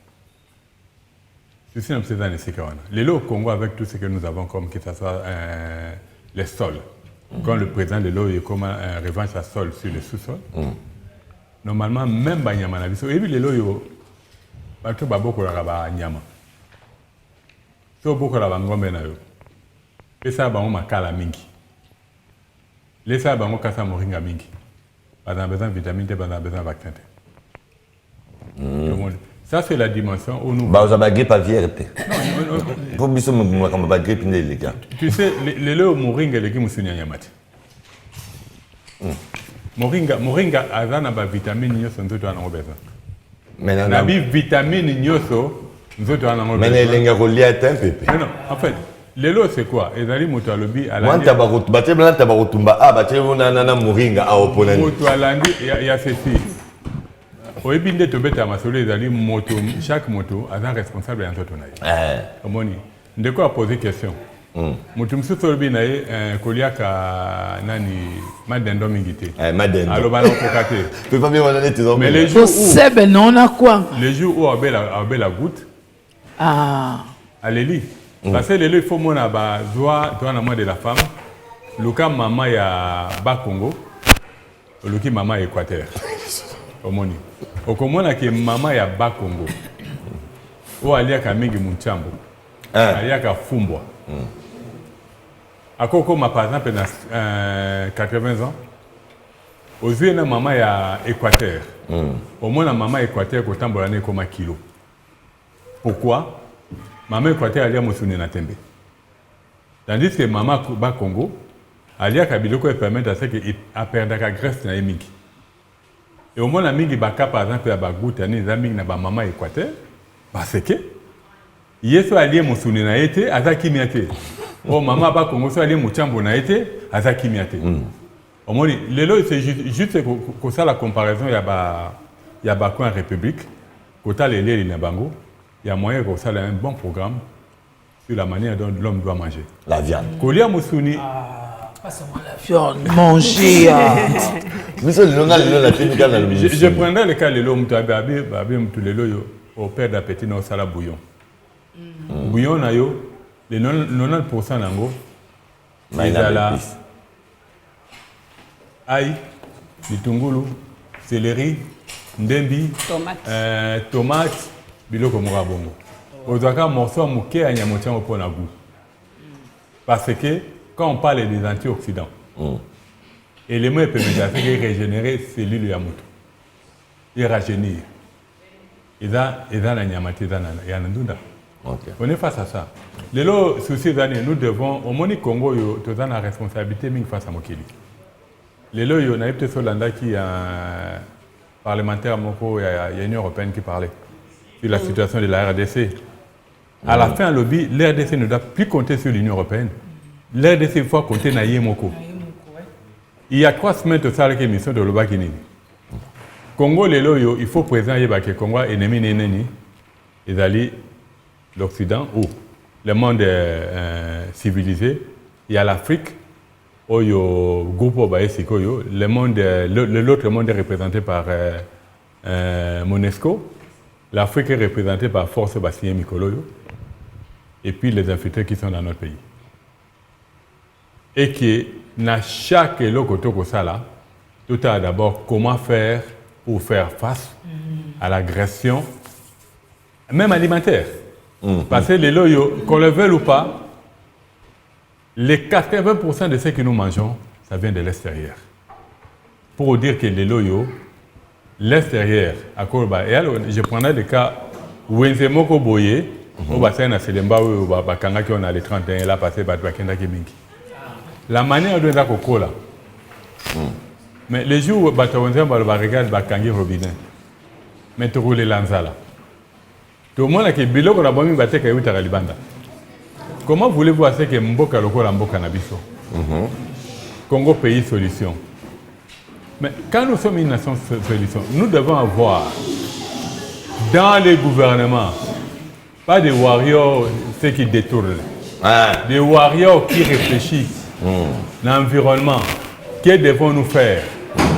Ceci n'est pas un secret. Les lots au Congo, avec tout ce que nous avons comme que ce soit les sols, quand le président de l'eau est comme un revanche à sol sur le sous-sol, normalement, même Banyama na biso, et puis les lots, bato baboko la ba nyama. So boko la bangombe na yo. Et ça bango makala mingi. Les ça bango kasa moringa mingi. Pas besoin de vitamines, pas besoin de vaccins. Ça, c'est la dimension où nous... Bah, vous avez grippe aviaire. Pour nous, on n'a pas grippe, les gars. Tu sais, les lots moringa, les gens sont yamati. Moringa, azana ba vitamine nyoso nzoto ana obeza. Mais na bi vitamine nyoso nzoto ana obeza. Mais les gens reliés à tempé. Non, en fait, les lots c'est quoi? Ezali moto alobi alandi. Moi tabarotu, baté blanc tabarotumba. Ah, baté na moringa a oponani. Moto alandi ya ceci. Oyebi nde tobeta masolo ezali moto, chaque moto a un responsable ya nzoto na ye. Omoni, ndeko a posé question. Moto msusu olobi na ye koliaka nani madendo mingi te. Madendo. Aloba na kokate. Tu peux pas bien donner tes hommes. Mais les jours où Sebe non a quoi? Les jours où abe la goutte. Ah. Allez-y. Parce que les il faut mona ba doit na moi de la femme. Luka mama ya ba Congo. Luki mama Équateur. Omoni. Okomona ke mama ya ba Congo. O aliaka mingi munchambo. Aliaka fumbwa. Akoko ma par exemple na 80 ans. Ozue na mama ya Équateur. Omona mama Équateur ko tambola ne koma kilo. Pourquoi? Maman Équateur alia mosuni na tembe. Tandis que maman ba Congo aliaka biloko permettre à ce que a perdre la graisse na mingi. Et au moins, la mingi baka par exemple ya bagouta ni zaming na ba mama Équateur parce que yeso allié musuni na été azaki miate. Oh maman ba Congo so allié muchambo na été azaki miate. Au moins lelo c'est juste que ça la comparaison ya ba coin République kota lele na bango il y a moyen que ça a un bon programme sur la manière dont l'homme doit manger. La viande. Kolia musuni Pas seulement la viande, manger. Je prendrais le cas de l'eau, au père d'appétit, au sala bouillon. Bouillon, les 90% d'ango, ils ont la ail, bitungulu, céleri, ndembi, tomate, biloko mourabongo. Aux accords, morceau mouké à nyamotian au point à goût. Parce que quand on parle des antioxydants, l'élément est permis de régénérer les cellules yamuto. Et rajeunir. Et ça, la nyamati, on est face à ça. Les lots, soucis d'année, nous devons, au Moni Congo, nous avons la responsabilité face à Mokili. Les lots, il y a peut-être Solanda qui est un parlementaire, il y a l'Union européenne qui parlait sur la situation de la RDC. À la fin, lobby, l'RDC ne doit plus compter sur l'Union européenne. L'RDC, il faut compter sur Yemoko. Il y a 3 semaines de ça, l'émission de l'Obakini. Congo, les loyaux, il faut présenter que Congo est ennemi nénéni. Ils allaient l'Occident ou le monde civilisé. Il y a l'Afrique, où il y a le groupe Obaïsiko. L'autre monde est représenté par Monesco. L'Afrique est représentée par Force Bastien Mikoloyo. Et puis les infiltrés qui sont dans notre pays. Et qui, dans chaque locoto comme ça, là, tout a d'abord comment faire pour faire face à l'agression, même alimentaire. Parce que les loyaux, qu'on le veuille ou pas, les 80% de ce que nous mangeons, ça vient de l'extérieur. Pour dire que les loyaux, l'extérieur, à Korba, et alors je prendrai le cas Wenzemoko Boye, au bassin à Selemba, au Bakanga qui on a les 31 là, passé par Bakenda Kimingi. La manière dont on a coco là. Mais les jours où on va regarder Bakangi robinet, mais tu roules l'anzala. Tout le monde a dit que on a bon mis batte kayo taralibanda. Comment voulez-vous assez que Mboka lokola Mboka nabiso? Congo pays solution. Mais quand nous sommes une nation solution, nous devons avoir dans les gouvernements pas des warriors ceux qui détournent, des warriors qui réfléchissent. L'environnement, que devons-nous faire?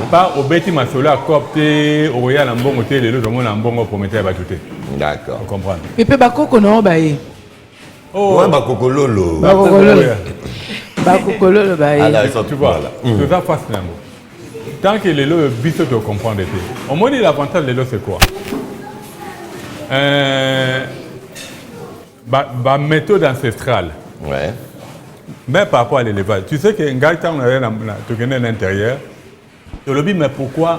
Pas au bêtis masola copter, au royal ambongo té, les autres monde ambongo pour mettre à batouter. D'accord. Vous comprenez? Pepe bakoko non bae. Oh, ouais, bakoko lolo. Bakoko lolo bae. Ah là, ils sont tu vois là. Tout ça face là. Tant que les lots biso te comprendre. Au moins l'avantage des lots c'est quoi? Méthode ancestrale. Ouais. Mais par rapport à l'élevage, tu sais qu'un gars, quand on est à l'intérieur, tu te dis, mais pourquoi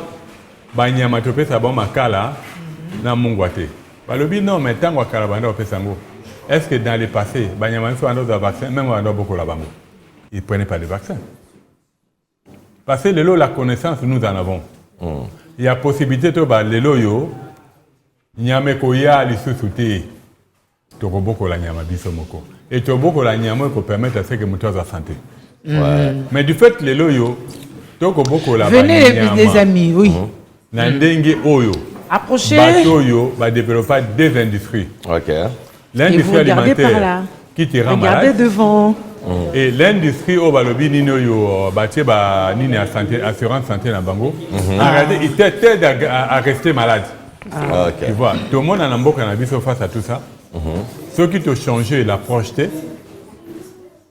Banyama te fait ça bon makala dans mon guaté? Le dit non, mais tant que Kalabanda fait sango. Est-ce que dans le passé, Banyama soit un autre vaccin, même on a beaucoup là-bas, ils ne prenaient pas de vaccin. Parce que la connaissance, nous en avons. Il y a possibilité de les loyaux, Nyamekoya, les sous-soutés, tu as beaucoup la Nyama bisomoko. Et tu as beaucoup la Nyama pour permettre à ce que nous soyons en santé. Mais du fait, les loyaux, tu as beaucoup la venez les amis, oui. Nandenge Oyo. Approchez. Batoyo va développer des industries. L'industrie alimentaire qui te rend malade. Regardez devant. Et l'industrie au balobi nino yo bâti ba nini assurance santé na bango. Il t'aide à rester malade. Tu vois, tout le monde en Amboka na biso face à tout ça. Ceux qui t'ont changé la projeté,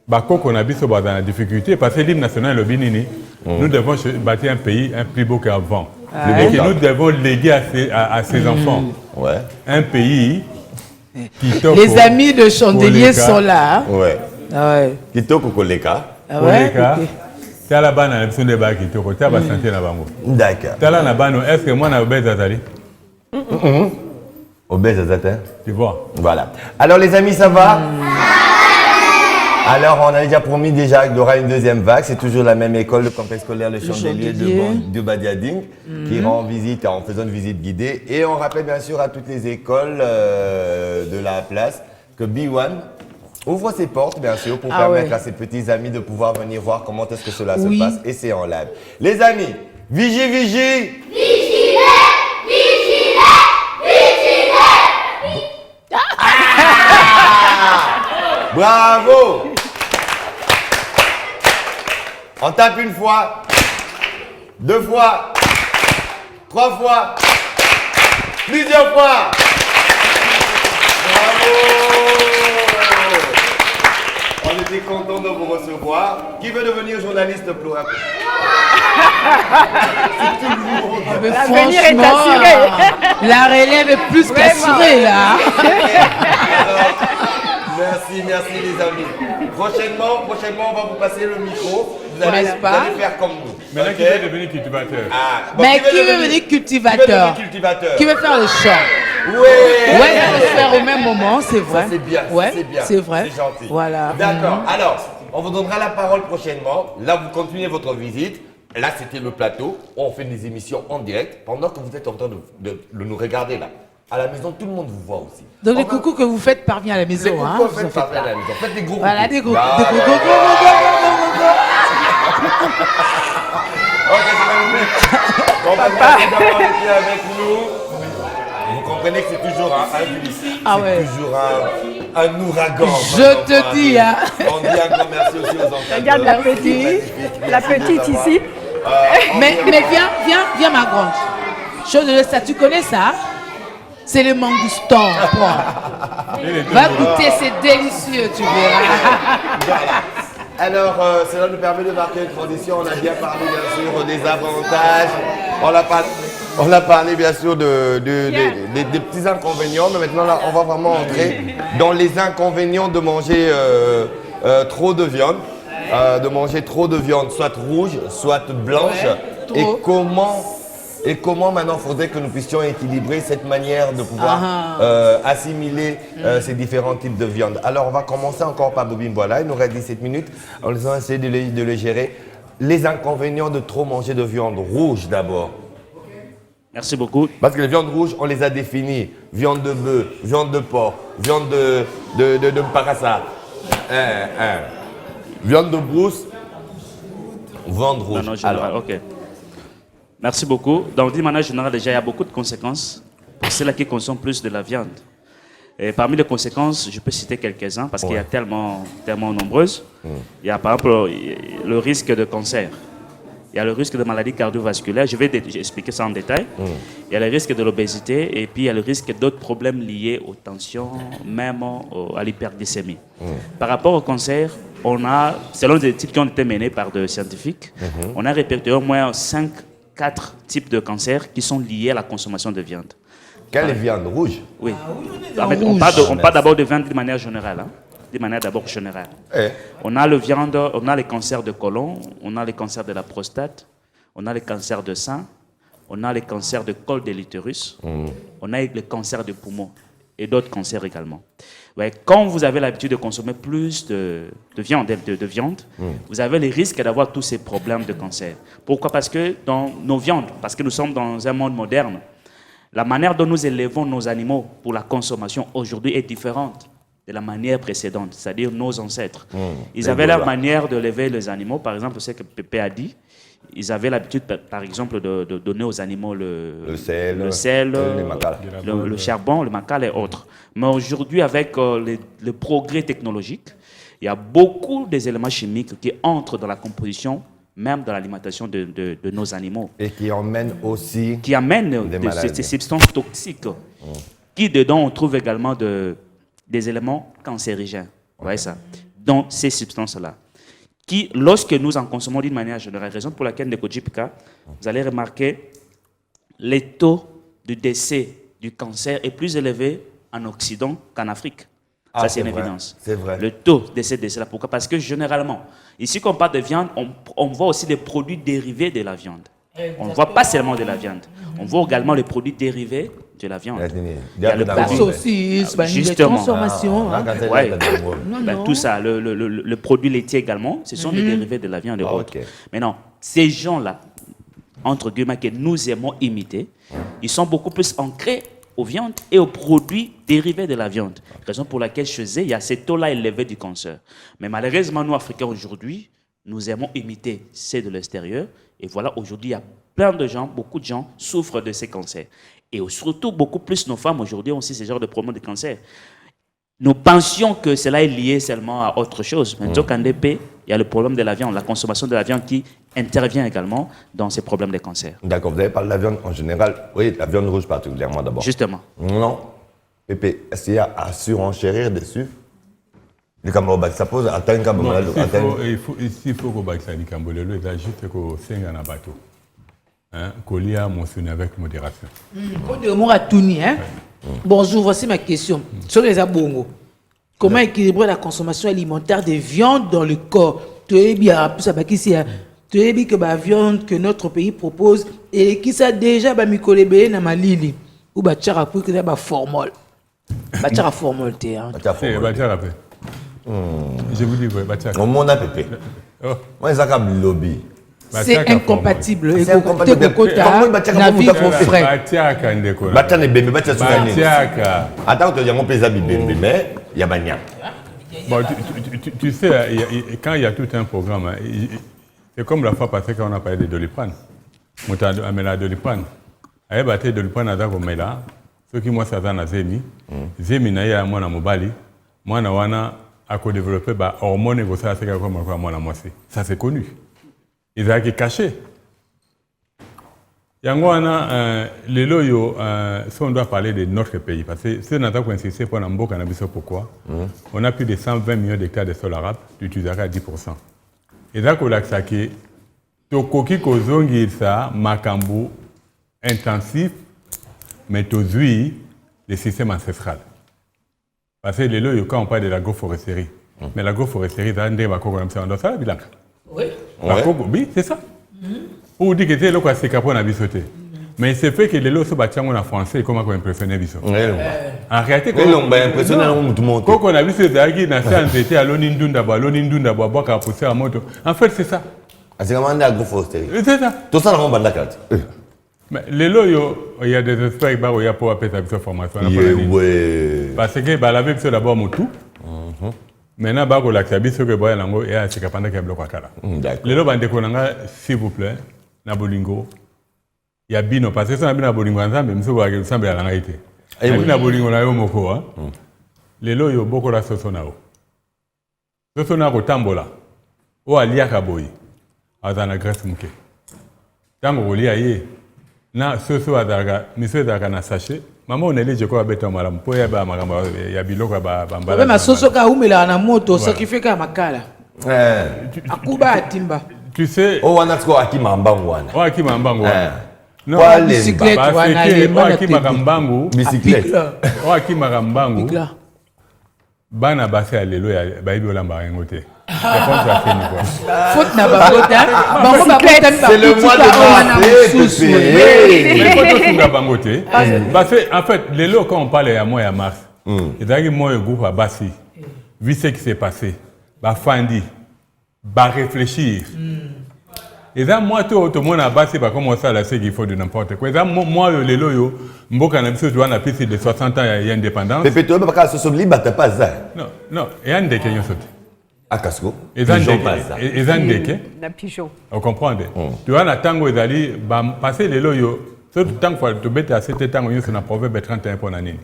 qu'on a biso dans la difficulté parce que l'hymne national le binini, nous devons bâtir un pays un plus beau qu'avant. Et que nous devons léguer à ses enfants. Un pays qui les amis de Chandelier sont là. Qui toko koleka. Tala bana na sonde ba ki toko ta ba santé na bango. D'accord. Tala na bano est-ce que moi na obèse azali? Obèse azata. Tu vois. Voilà. Alors les amis, ça va? Alors on a déjà promis déjà qu'il y aura une deuxième vague. C'est toujours la même école, le complexe scolaire Le Chandelier de Badiading, qui rend visite en faisant une visite guidée. Et on rappelle bien sûr à toutes les écoles de la place que B1 ouvre ses portes, bien sûr, pour permettre à ses petits amis de pouvoir venir voir comment est-ce que cela se passe. Et c'est en live. Les amis, vigie, vigie! Vigilez! Vigilez! Vigilez! Bravo! On tape une fois. 2 fois, 3 fois, plusieurs fois. Bravo! On était content de vous recevoir. Qui veut devenir journaliste pour un peu? Mais franchement, la relève est plus qu'assurée là. Merci les amis. Prochainement, on va vous passer le micro. Vous allez faire comme nous. Maintenant, qui veut devenir cultivateur? Mais qui veut devenir cultivateur? Qui veut faire le chant? Ouais, on va le faire au même moment, c'est vrai. C'est bien, ouais, c'est bien. C'est vrai. C'est gentil. Voilà. D'accord. Alors, on vous donnera la parole prochainement. Là, vous continuez votre visite. Là, c'était le plateau. On fait des émissions en direct pendant que vous êtes en train de nous regarder là. À la maison, tout le monde vous voit aussi. Donc les coucous que vous faites parvenir à la maison. Les coucous faites parvenir à la maison. Faites des gros coucous. Voilà, des gros coucous. Ok, c'est on va vous remercier d'avoir été avec nous. Vous comprenez que c'est toujours un c'est toujours un ouragan. Je te dis, hein. On dit un grand merci aussi aux enfants. Regarde la petite ici. Mais viens ma grande. Chose de ça, tu connais ça? C'est le mangoustan. Va goûter, c'est délicieux, tu verras. Alors, cela nous permet de marquer une transition. On a bien parlé, bien sûr, des avantages. On a parlé, bien sûr, des petits inconvénients. Mais maintenant, là, on va vraiment entrer dans les inconvénients de manger trop de viande. De manger trop de viande, soit rouge, soit blanche. Ouais, Et comment maintenant il faudrait que nous puissions équilibrer cette manière de pouvoir assimiler ces différents types de viande. Alors on va commencer encore par Bobine Voilà, il nous reste 17 minutes. On va essayer de les gérer. Les inconvénients de trop manger de viande rouge d'abord. Merci beaucoup. Parce que les viandes rouges, on les a définies. Viande de bœuf, viande de porc, viande de parassa. Viande de brousse, viande rouge. Non, général, ok. Merci beaucoup. Donc, d'une manière générale, déjà, il y a beaucoup de conséquences pour ceux-là qui consomment plus de la viande. Et parmi les conséquences, je peux citer quelques-uns parce qu'il y a tellement nombreuses. Il y a par exemple le risque de cancer. Il y a le risque de maladies cardiovasculaires. Je vais expliquer ça en détail. Il y a le risque de l'obésité et puis il y a le risque d'autres problèmes liés aux tensions, même à l'hyperglycémie. Par rapport au cancer, on a, selon des études qui ont été menées par des scientifiques, on a répertorié au moins 4 types de cancers qui sont liés à la consommation de viande. Quelle viande rouge? Oui. On parle d'abord de viande de manière générale. De manière d'abord générale. On a les cancers de côlon, on a les cancers de la prostate, on a les cancers de sein, on a les cancers de col de l'utérus, on a les cancers de poumon et d'autres cancers également. Ouais, quand vous avez l'habitude de consommer plus de viande, vous avez les risques d'avoir tous ces problèmes de cancer. Pourquoi? Parce que dans nos viandes, parce que nous sommes dans un monde moderne, la manière dont nous élevons nos animaux pour la consommation aujourd'hui est différente de la manière précédente, c'est-à-dire nos ancêtres. Ils avaient la manière de lever les animaux, par exemple, c'est ce que Pépé a dit. Ils avaient l'habitude, par exemple, de donner aux animaux le sel, le charbon, le macal et autres. Mais aujourd'hui, avec le progrès technologique, il y a beaucoup des éléments chimiques qui entrent dans la composition, même dans l'alimentation de nos animaux. Et qui emmènent aussi ces substances toxiques. Qui, dedans, on trouve également des éléments cancérigènes. Vous voyez ça? Donc, ces substances-là, qui, lorsque nous en consommons d'une manière générale, raison pour laquelle, Nekojipka, vous allez remarquer, les taux de décès du cancer est plus élevé en Occident qu'en Afrique. Ça, c'est une évidence. C'est vrai. Le taux de ces décès-là. Pourquoi? Parce que généralement, ici, quand on parle de viande, on voit aussi des produits dérivés de la viande. On ne voit pas seulement de la viande. On voit également les produits dérivés de la viande. Il y a la saucisse, les transformations. Tout ça, le produit laitier également, ce sont des dérivés de la viande et autres. Maintenant, ces gens-là, entre guillemets, que nous aimons imiter, ils sont beaucoup plus ancrés aux viandes et aux produits dérivés de la viande. Raison pour laquelle chez eux, il y a ces taux-là élevés du cancer. Mais malheureusement, nous, Africains, aujourd'hui, nous aimons imiter ceux de l'extérieur. Et voilà, aujourd'hui, il y a plein de gens, beaucoup de gens souffrent de ces cancers. Et surtout, beaucoup plus nos femmes aujourd'hui ont aussi ce genre de problèmes de cancer. nous pensions que cela est lié seulement à autre chose. Mais qu'en DP, il y a le problème de la viande, la consommation de la viande qui intervient également dans ces problèmes de cancer. D'accord, vous avez parlé de la viande en général. Oui, la viande rouge particulièrement d'abord. Justement. Non. Pépé, est-ce qu'il y a à surenchérir dessus? Le Cameroun, ça pose à tant Cameroun. Il faut que ça dit Cameroun, il y a juste que c'est un bateau. Qu'on l'y a mentionné avec modération. Bonjour, voici ma question. Sur les abongos, comment équilibrer la consommation alimentaire des viandes dans le corps? Tu es bien, tu es bien que la viande que notre pays propose et qui ça déjà mikolébé na malili ou bachara pour que ça formol. Bachara formol te hein. Bachara. Je vous dis bachara. Au monde a pépé. Moi ça comme lobby. C'est incompatible. C'est incompatible. La vie frais. Bachara ne bébé bachara souvani. Attends que mon pèse bébé mais il y a banya. Bon, tu sais, quand il y a tout un programme, c'est comme la fois passée quand on a parlé de Doliprane. On a amené la Doliprane. Il y a battu Doliprane à Dagomela. Ce qui moi, ça a Zemi. Zemi n'a pas moi na mobali. Moi na wana a co-développé ba hormone et ça c'est comme moi na moitié. Ça c'est connu. Ils ont caché. Yangwana, les loyaux, si on doit parler de notre pays, parce que si on a insisté pour un beau cannabis, pourquoi on a plus de 120 millions d'hectares de sol arabe, tu utilises à 10%. Et là, on a dit Tokoki Kozongi, ça, Makambu, intensif, mais aujourd'hui, le système ancestral. Parce que les loyaux, quand on parle de l'agroforesterie, mais l'agroforesterie, ça a un débat comme ça, on doit faire la bilan. Oui. Oui, c'est ça. Pour dire que c'est le cas c'est capable de sauter. Mais c'est fait que les lots sont bâtis en français comment on impressionne les biso. En réalité, quand on impressionne tout le monde. Quand on a vu ces dagui dans cette entité à l'onindunda bois car pousser à moto. En fait, c'est ça. C'est comment on a agroforesterie. C'est ça. Tout ça dans la carte. Mais les lots, il y a des experts qui ont pour appeler sa formation. Parce que la vie c'est d'abord mon tout. Maintenant, bago la kabi ce que boya lango et à ce qu'apanda qui bloque à kala. Les lots bande konanga s'il vous plaît, na bolingo. Il y a bino parce que ça na bolingo ensemble même si vous avez ensemble à l'angaité. Et na bolingo na yo moko hein. Les lots yo boko la sosonao. Sosonao tambola. O alia kaboyi. Azana Grèce muke. Tango olia ye. Na soso adaga, monsieur daga na sachet. Maman on est allé quoi bête malam po ya ba magamba ya biloko ba mbala. Même soso ka umela na moto ça qui fait ka makala. Akuba atimba. Tu sais o wana tsko akima mbangu wana. O akima mbangu wana. Non, bicyclette wana o akima mbangu. Bicyclette. O akima mbangu. Bana basi alelo ya baibi olamba ngote. Faute n'a pas faute, c'est le mois de mars. En fait, les lots, quand on parle à moi et à mars, il y a moi et groupe à Bassi, vu ce qui s'est passé, bah Fandi, bah réfléchir. Et là, moi, tout le monde a Bassi, bah commencer à la ce qu'il faut de n'importe quoi. Et là, moi, les lots, Mboka n'a plus de plus de 60 ans, il y a indépendance. Mais peut-être pas se souvenir, bah t'as pas ça. Non, il y a un des Kenyans sautés. À Casco. Ils ont des pigeons. Vous comprenez? Tu vois, la tango est allé passer les loyaux. Surtout tant que tu bêtes à cette tango, il y a un proverbe 31 pour l'année.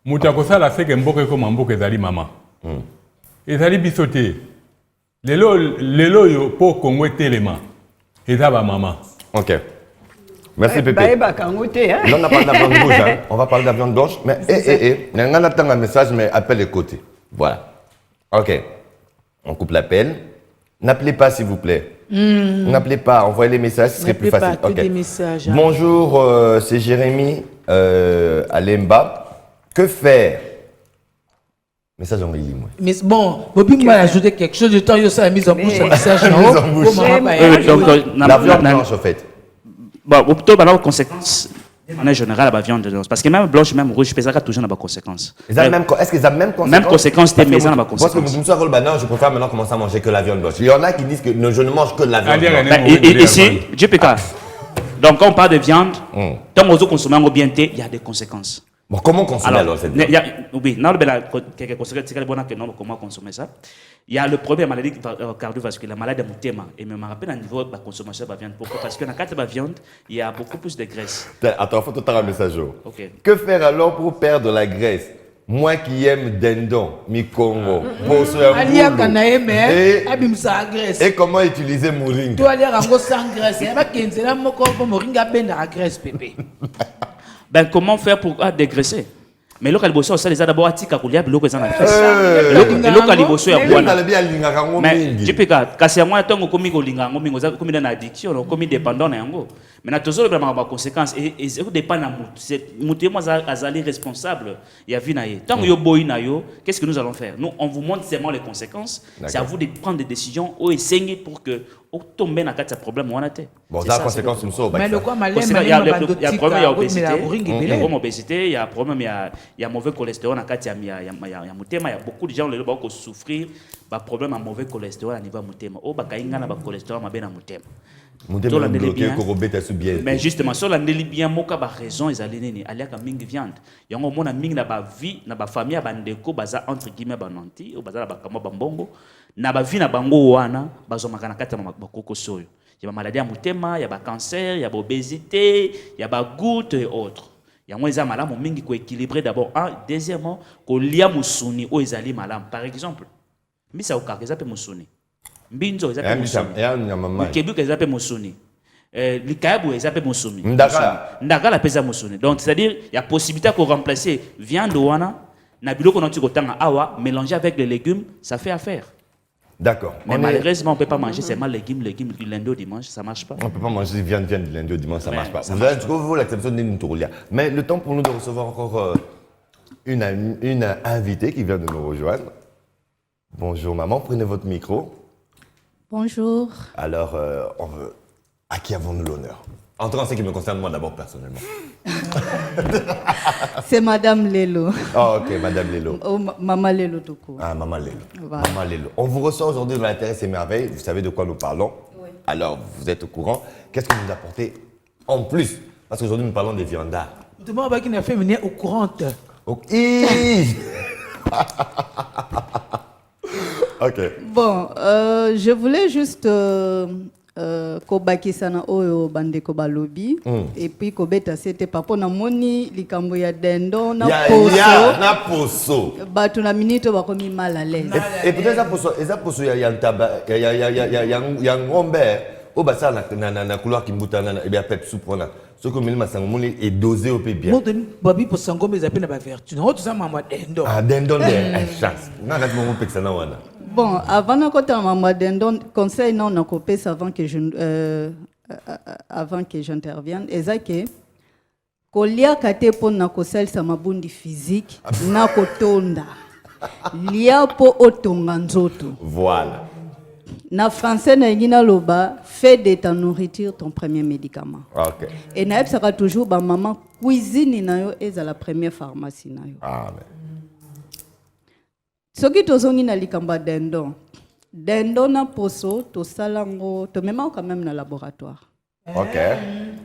Moutakosa la fait que Mboka comme Mboka est allé maman. Ils allaient bisoter. Les loyaux pour Congo téléma. Ils avaient maman. Ok. Merci Pépé. Non, on n'a pas de la viande rouge. On va parler de la viande blanche. Mais, on attend un message, mais appelle les côtés. Voilà. Ok. On coupe l'appel. N'appelez pas, s'il vous plaît. N'appelez pas, envoyez les messages, ce serait plus facile. Pas, des messages, hein. Bonjour, c'est Jérémy à Lemba. Que faire? Message en ligne. Mais bon, Bobby m'a ajouté quelque chose de temps, il a mis en bouche un message. La viande blanche, en fait. Bon, plutôt, la conséquence. En général, la viande parce que même blanche, même rouge, je pense toujours dans les conséquences. Est-ce qu'ils ont même conséquences? Même conséquences, c'est maison dans les conséquences. Parce que je préfère maintenant commencer à manger que la viande blanche. Il y en a qui disent que je ne mange que la viande blanche. Ici, JPK. Donc, quand on parle de viande, tant que vous consommez bien, il y a des conséquences. Bon, comment consommer alors cette viande? Oui, il y a quelques conséquences. C'est bon que non, comment consommer ça. Il y a le problème de la maladie cardiovasculaire, la maladie de Moutema. Et me rappelle à niveau de la consommation de la viande. Pourquoi? Parce que dans le cas de la viande, il y a beaucoup plus de graisse. Attends, il faut tout un message. Okay. Que faire alors pour perdre la graisse? Moi qui aime dindon, mi Congo, et comment utiliser moringa? Toi, aller en sans graisse, il y a 15 ans, moringa ben à graisse, pépé. Ben, comment faire pour dégraisser? Mais local bosso ça les a d'abord atika kulia biloko ezana fesse. Local bosso ya bwana. Mais je peux kasi moi tango komi ko linga ngo mingo za komi na addiction, komi dépendant na yango. Mais na tozolo ba ba conséquences et ça dépend na mutu moi azali responsable ya vie na ye. Tango yo boy na yo, qu'est-ce que nous allons faire? Nous on vous montre seulement les conséquences. C'est à vous de prendre des décisions ou essayer pour que tomber dans quatre problèmes on a été. Bon, ça conséquence nous sauve. Mais le quoi malin, il y a problème, il y a obésité, il y a obésité, il y a problème, il y a mauvais cholestérol dans quatre il y a mutema, il y a beaucoup de gens les qui souffrir bah problème à mauvais cholestérol à niveau mutema. Oh bah kainga na ba cholestérol ma bien à mutema. Mais justement, sur la bien moka ba raison ils allaient nini aller ka mingi viande. Yango mona mingi na ba vie na ba famille ba ndeko baza entre guillemets ba nanti ou baza ba kama ba mbongo na ba vie na bango wana bazo makana kata makoko soyo. Il y a des maladies à mutema, il y a des cancers, il y a de l'obésité, il y a des gouttes et autres. Il y a des malades qui sont équilibrés d'abord. Deuxièmement, il y a des souni ou des malades. Par exemple, Misa Okar, ils appellent Mousouni. Mbinzo, ils appellent Mousouni. Kebuk, ils appellent Mousouni. Likabu, ils appellent Mousouni. Ndaka, ils appellent Mousouni. Donc, c'est-à-dire, il y a possibilité de remplacer viande ou wana, nabilo qu'on a awa, mélanger avec les légumes, ça fait affaire. D'accord. Mais malheureusement, on ne peut pas manger seulement légumes du lundi au dimanche, ça ne marche pas. On ne peut pas manger viande du lundi au dimanche, ça ne marche pas. Vous avez trouvé l'acceptation d'une touria. Mais le temps pour nous de recevoir encore une invitée qui vient de nous rejoindre. Bonjour maman, prenez votre micro. Bonjour. Alors, à qui avons-nous l'honneur? En tout cas, ce qui me concerne moi d'abord personnellement. C'est Madame Lelo. Ah, ok, Madame Lelo. Oh, Maman Lelo tout court. Ah, Maman Lelo. Voilà. Maman Lelo. On vous reçoit aujourd'hui dans l'intérêt et merveilles. Vous savez de quoi nous parlons. Oui. Alors, vous êtes au courant. Qu'est-ce que vous apportez en plus? Parce qu'aujourd'hui, nous parlons des viandards. Tu m'as dit qu'il a fait venir au courant. Ok. Ok. Bon, je voulais juste... kobakisana oyo bandeko balobi et puis kobeta c'était papa na moni likambo ya dendo na poso bato na minute bakomi mal à l'aise et peut-être ça poso ya ntaba ya ngombe o basa na couloir kimbuta na bien pep soupe wana ce que mili masango moni est dosé au peu bien modern babi pour sango mais appelle ba vertu na tout ça mama dendo dendo de chance na ka mo peksa na wana. Bon, avant de maman dendon conseil non na kopesa avant que j'intervienne ezake kolia kate po na kosalisa mabundi physique na kotonda lia po otonga nzoto. Voilà. Na français na ngina loba fais de ta nourriture ton premier médicament. OK. Et na sera toujours ba maman cuisine na yo eza la première pharmacie na yo. Amen. Soki tozongi na likamba dendon na poso to salango to même quand même na laboratoire. OK.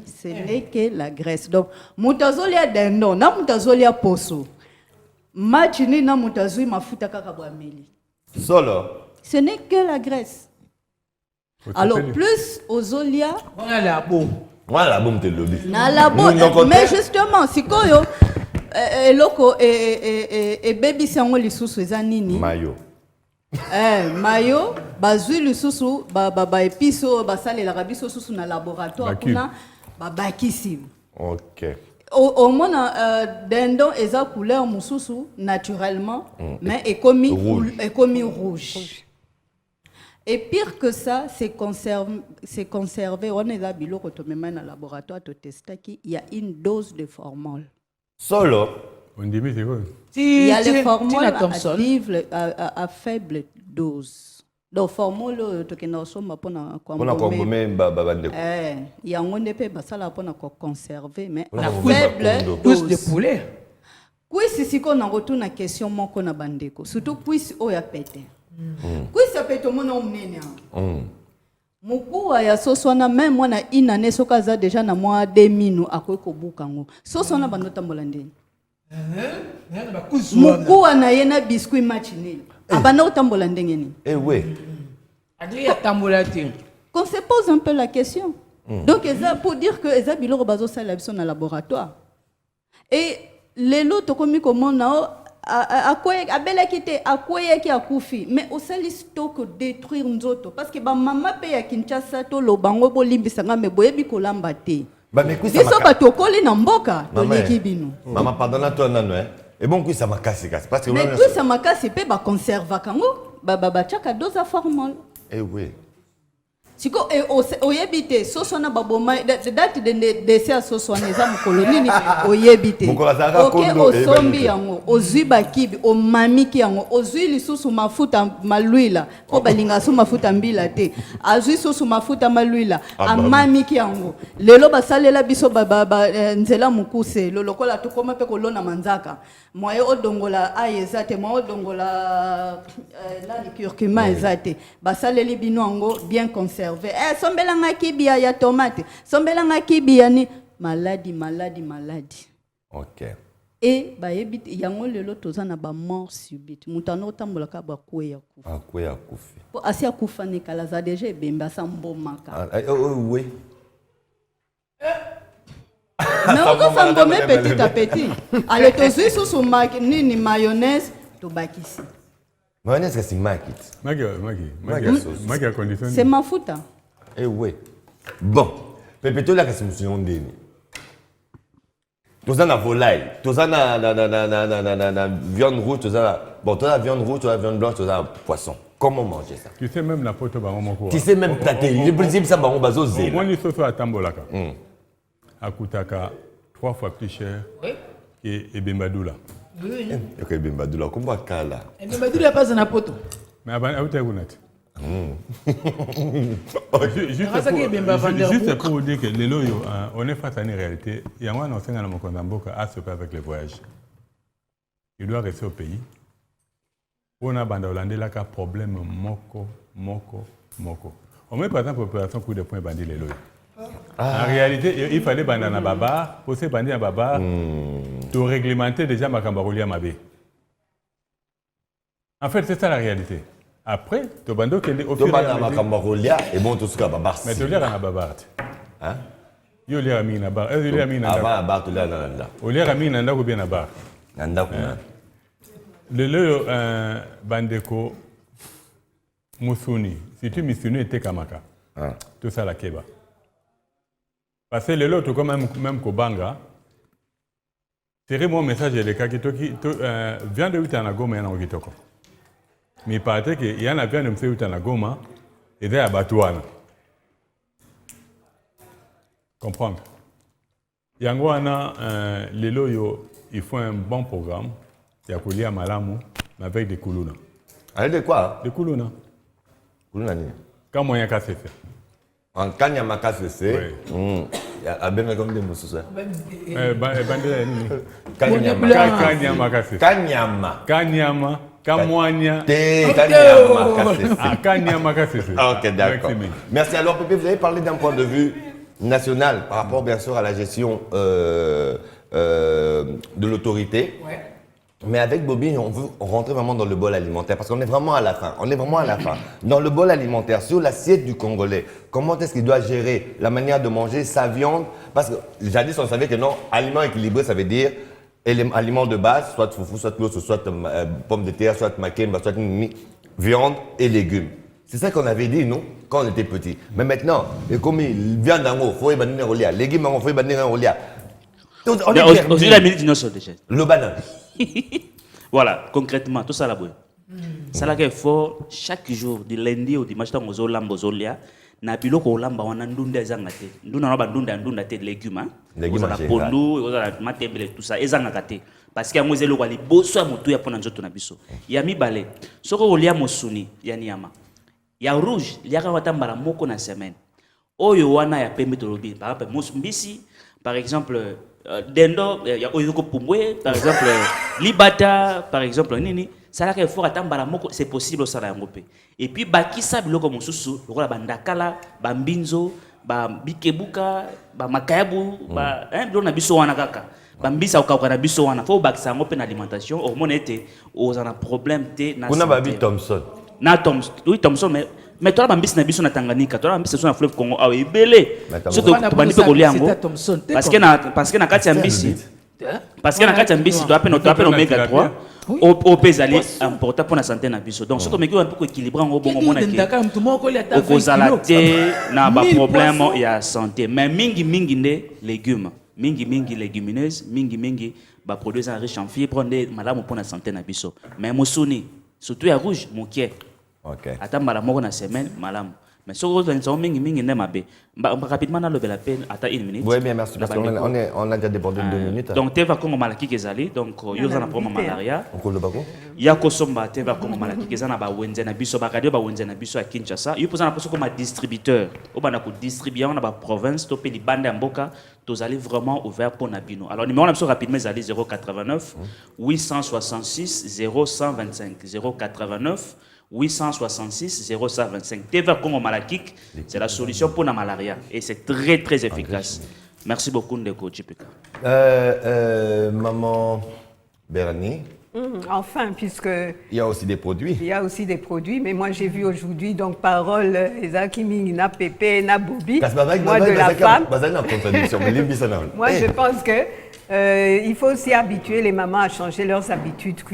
Ce n'est que la graisse. Donc mutazolia dendon na mutazolia poso. Machini na mutazui mafuta kaka bwameli. Solo. Ce n'est que la graisse. Alors plus ozolia voilà la boum. Voilà la boum te lobby. Na la boum. Mais justement sikoyo eloko et baby sango lisusu eza nini mayo mayo bazui lisusu ba episo basalelaka biso susu na laboratoire kuna babakisi. OK. Au mona dendon eza couleur mususu naturellement mais ekomi rouge. Et pire que ça, c'est conservé on eza biloko to mema na laboratoire to testaki il y a une dose de formol. Solo. On dit, mais c'est quoi? Il y a les formules à faible dose. Donc, formule, tu as sommes pour consommer. Il y a un épée, ça là pour conserver, mais à faible dose de poulet. Cuisse si qu'on en retourne à question mon qu'on a bandeko. Surtout cuisse au ya pété. Cuisse a pété mon nom néné. Muku ya soswana même moi na inane sokaza déjà na moi 2000 akoiko bukango soswana bandota mbolande muku na yena biscuit machinel abana otambola ndengeni ouais adri atambola ti qu'on se pose un peu la question donc pour dire que eza biloko bazo sala biso na laboratoire et lelo tokomi komona abelaki te akweyaki akufi mais osali stock détruire nzoto parce que bamama mpe ya Kinshasa tolo bango bolimbisanga me boyebi kolamba te biso bato okoli na mboka toleki bino mama pardonna toi nano et bon kuisa makasi kasi parce que mais kuisa makasi mpe baconservaka ngo batiaka dose formol oui siko oyebi te soso na baboma date de décès ya soso wana eza mokolo nini oyebi te oke osombi yango ozwi bakibi omamiki yango ozwi lisusu mafuta malwila mpo balingaka so mafuta mbila te azwi susu mafuta malwila amamiki yango lelo basalela biso nzela mokuse lokola tokoma mpe kolona manzaka moye odongola aye eza te moye odongola nani curcuma eza te basaleli bino yango bien conservé sombelanga kibia ya tomate sombelanga kibia ni maladie ok et bayebi yango lelo toza na ba mort subite mutano tambolaka bakweya kufi po asi akufa ne kala za déjà ebemba sambomaka oui mais on va s'embaumer petit à petit allez tozui sous nini mayonnaise tobakisi mayonnaise c'est makit Magi condition c'est mafuta oui bon pepeto la kasi musunon ndeni toza na volaille toza na viande rouge toza bon toza viande rouge toza viande blanche toza poisson comment manger ça tu sais même la poto bango moko tu sais même plater le principe ça bango bazo zela moi ni soso atambolaka akutaka 3 fois plus cher que Ebembadula. Ok, Ebembadula, comment kala? Ebembadula pas un poto. Mais avant, où t'es honnête? Juste pour vous dire que les loyaux, on est face à une réalité. Il y a un enseignant dans mon Mboka à se faire avec les voyages. Il doit rester au pays. On a banda hollandais là qui a problème moko. On met par exemple opération coup de poing bandit les loyaux. En réalité, il fallait banda na baba, pour ces bandits à baba, de réglementer déjà ma cambarolia mabé. En fait, c'est ça la réalité. Après, tu bando qui est au fur et à mesure. Cambarolia et bon tout ce que baba. Mais tu l'as en baba. Hein? Yo l'ai mis na bar. Avant la bar, tu l'as dans là. Au l'ai mis na ou bien na bar. Nanda. Le bandeko Musuni, si tu Musuni était Kamaka. Tout ça la keba. Parce que le lot, comme même Kobanga, c'est mon message de cas qui vient de 8 ans à Goma et en Ogitoko. Mais il paraît qu'il y en a bien de 8 ans à Goma et d'ailleurs à Batouana. Comprendre. Yangwana, les lots, il faut un bon programme. Il y a Koulia Malamu, mais avec des Koulouna. Avec de quoi? Des Koulouna. Koulouna, quand moyen cassé fait. En Kanyama cassé, il y a bien comme des mousses. Kanyama cassé. Kanyama. Kamwanya. Kanyama cassé. Ok, d'accord. Merci. Alors, Pépé, vous avez parlé d'un point de vue national par rapport, bien sûr, à la gestion de l'autorité. Ouais. Mais avec Bobby, on veut rentrer vraiment dans le bol alimentaire parce qu'on est vraiment à la fin. Dans le bol alimentaire, sur l'assiette du Congolais, comment est-ce qu'il doit gérer la manière de manger sa viande? Parce que jadis, on savait que non, aliment équilibré, ça veut dire aliment de base, soit foufou, soit l'eau, soit pomme de terre, soit makemba, soit viande et légumes. C'est ça qu'on avait dit, nous, quand on était petits. Mais maintenant, comme viande en haut, il faut y banner au lia, légumes en haut, il faut y banner au lia. Aujourd'hui, la minute innocente déjà. Le banane. Voilà, concrètement, tout ça là-bas. Ça là qu'il faut chaque jour, du lundi au dimanche, dans les lambozolia, na biloko lamba wana ndunda ezangate. Ndunda na bandunda ndunda te légumes. Légumes na pondu, na matembele tout ça ezangate. Parce que moi zelo wali boso moto ya pona nzoto na biso. Ya mibale. Soko olia mosuni ya nyama. Ya rouge, liaka watambala moko na semaine. Oyo wana ya pembe tolobi. Par exemple, mosmbisi, par exemple, dendo, ya oyoko pumbwe, par exemple, libata, par exemple, nini. Ça là qu'il faut attendre moko, c'est possible ça là ngopé. Et puis bakisa biloko mosusu, lokola bandakala, bambinzo, ba bikebuka, ba makayabu, ba bilona biso wana kaka. Bambisa okauka na biso wana. Faut bakisa ngopé na alimentation, hormone été, aux en a problème té na. On a babi Thompson. Na Thompson, oui Thompson mais toi la bambisa na biso na Tanganyika, toi la bambisa sur na fleuve Congo, ah ebele. Surtout bandi pe koliango. Parce que na kati ya mbisi. Parce que na kati ya mbisi doit appeler oméga 3. au pézali important pour la santé na biso. Donc surtout mais un peu équilibré en bon moment na au zalaté na ba problème il y a santé mais mingi ne légumes mingi légumineuses mingi ba produits riches en fibres ne malamu pour la santé na biso mais musuni surtout ya rouge mokie. OK. Attends malamu na semaine malamu. Mais sur le temps, rapidement, on a levé la peine, attends une minute. Oui, bien, merci, parce qu'on a déjà débordé de 2 minutes. Donc, tu vas comme malaki kezali, donc, il y a un problème malaria. Il y a Kosomba, tu vas comme malaki kezali, na ba wenzena biso, ba radio ba wenzena biso à Kinshasa. Il y a posé un comme distributeur. Au bana ko distribuer na ba province, to pe li bande mboka, tous allez vraiment ouvert pour Nabino. Alors, numéro là, rapidement, ils allaient 089 866 0125 089 866 0125. TV Congo Malakik, c'est la solution pour la malaria et c'est très très efficace. Merci beaucoup Ndeko Chipika. Maman Bernie. Enfin, puisque... Il y a aussi des produits. Il y a aussi des produits, mais moi j'ai vu aujourd'hui, donc parole, Ezakimi, na Pépé, na Bobi, moi de la femme. Moi je pense que il faut aussi habituer les mamans à changer leurs habitudes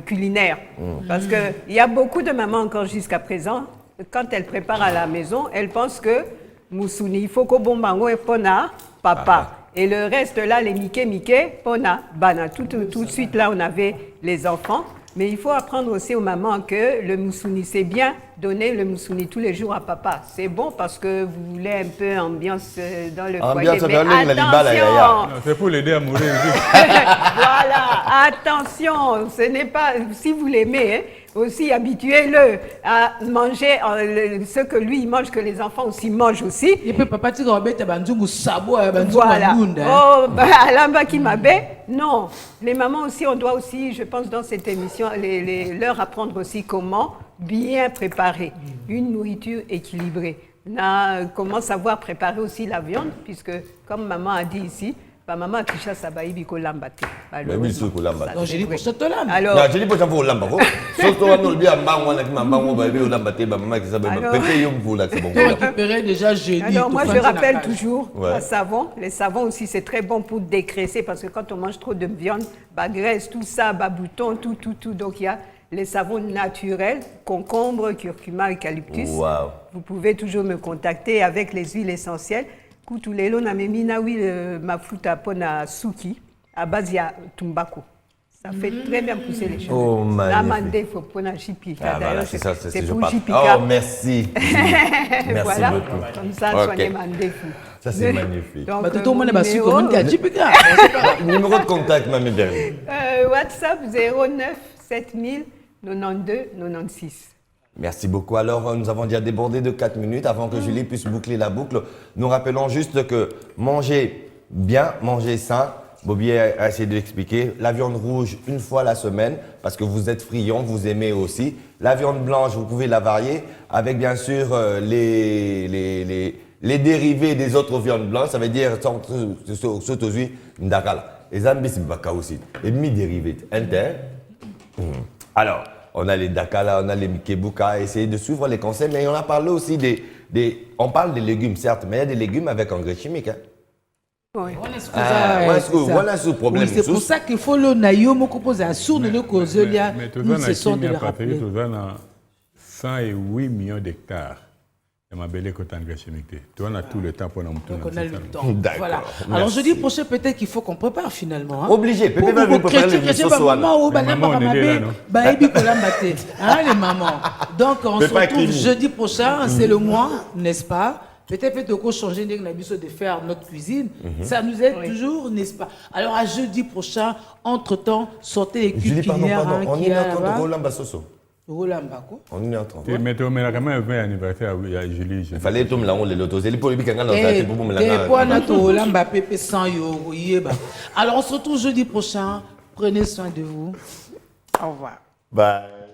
culinaires. Parce qu'il y a beaucoup de mamans encore jusqu'à présent, quand elles préparent à la maison, elles pensent que Moussouni, il faut qu'au bon bango et pona, papa. Et le reste là, les Mickey, pona, bana. Tout de suite là, on avait les enfants. Mais il faut apprendre aussi aux mamans que le moussouni, c'est bien donner le moussouni tous les jours à papa. C'est bon parce que vous voulez un peu ambiance dans le foyer. Mais attention, c'est pour l'aider à mourir. Voilà, attention, ce n'est pas, si vous l'aimez, hein, aussi habituez-le à manger ce que lui il mange, que les enfants aussi mangent aussi. Et puis papa, tu vas mettre voilà. Oh, Alamba qui m'abaisse. Non, les mamans aussi, on doit aussi, je pense, dans cette émission, leur apprendre aussi comment bien préparer une nourriture équilibrée. Comment savoir préparer aussi la viande, puisque, comme maman a dit ici, maman qui chasse à Baïbi Kolambate. Donc, j'ai dit pour ce temps-là. Alors, j'ai dit pour ça pour Lamba. Surtout, on a bien déjà jeudi. Alors, moi, je rappelle toujours le savon. Les savons aussi, c'est très bon pour dégraisser parce que quand on mange trop de viande, graisse, tout ça, bouton, tout. Donc, il y a les savons naturels, concombre, curcuma, eucalyptus. Wow. Vous pouvez toujours me contacter avec les huiles essentielles. Koutulelo na memina huile mafuta pona suki à base de tumbako. Ça fait très bien pousser les cheveux. Oh, la mandé faut pona jipika. D'ailleurs, c'est ça, c'est pour jipika. Oh, merci. Merci voilà. Beaucoup. Comme ça, soignez mandé fou. Ça, c'est magnifique. Donc, tout le monde est sur communiqué jipika. Numéro de contact, Mamie Bernie. WhatsApp 09 7000 92 96. Merci beaucoup. Alors, nous avons déjà débordé de 4 minutes avant que Julie puisse boucler la boucle. Nous rappelons juste que manger bien, manger sain, Bobby a essayé de l'expliquer. La viande rouge, une fois la semaine, parce que vous êtes friand, vous aimez aussi. La viande blanche, vous pouvez la varier avec bien sûr les dérivés des autres viandes blanches. Ça veut dire, surtout, ndakala. Les ambis baka aussi. Et demi-dérivés. Alors, on a les dakala, on a les mikebuka, essayez de suivre les conseils, mais on a parlé aussi on parle des légumes, certes, mais il y a des légumes avec engrais chimiques. Hein. Oui. Voilà ce problème. C'est pour ça qu'il faut le naïo, me propose à sourd de nos causes. Nous cessons de le rappeler. 108 millions d'hectares. Il m'a belé que engrais chimique. Tu as tout le temps pour nous tourner. Donc on a le temps. Voilà. Alors jeudi prochain, peut-être qu'il faut qu'on prépare finalement. Hein. Obligé. Pépé va vous préparer le les mamans. Donc on se retrouve jeudi prochain, c'est le mois, n'est-ce pas? Peut-être qu'on changer de faire notre cuisine. Ça nous aide toujours, n'est-ce pas? Alors à jeudi prochain, entre-temps, sortez les cuisinières. On est en train de Rolamba Soso. On est en train de. Mais tu as quand même un anniversaire à Julie. Il fallait que tu me l'envoies les lotos. C'est les polémiques qui ont alors on se retrouve jeudi prochain. Prenez soin de vous. Au revoir. Bye.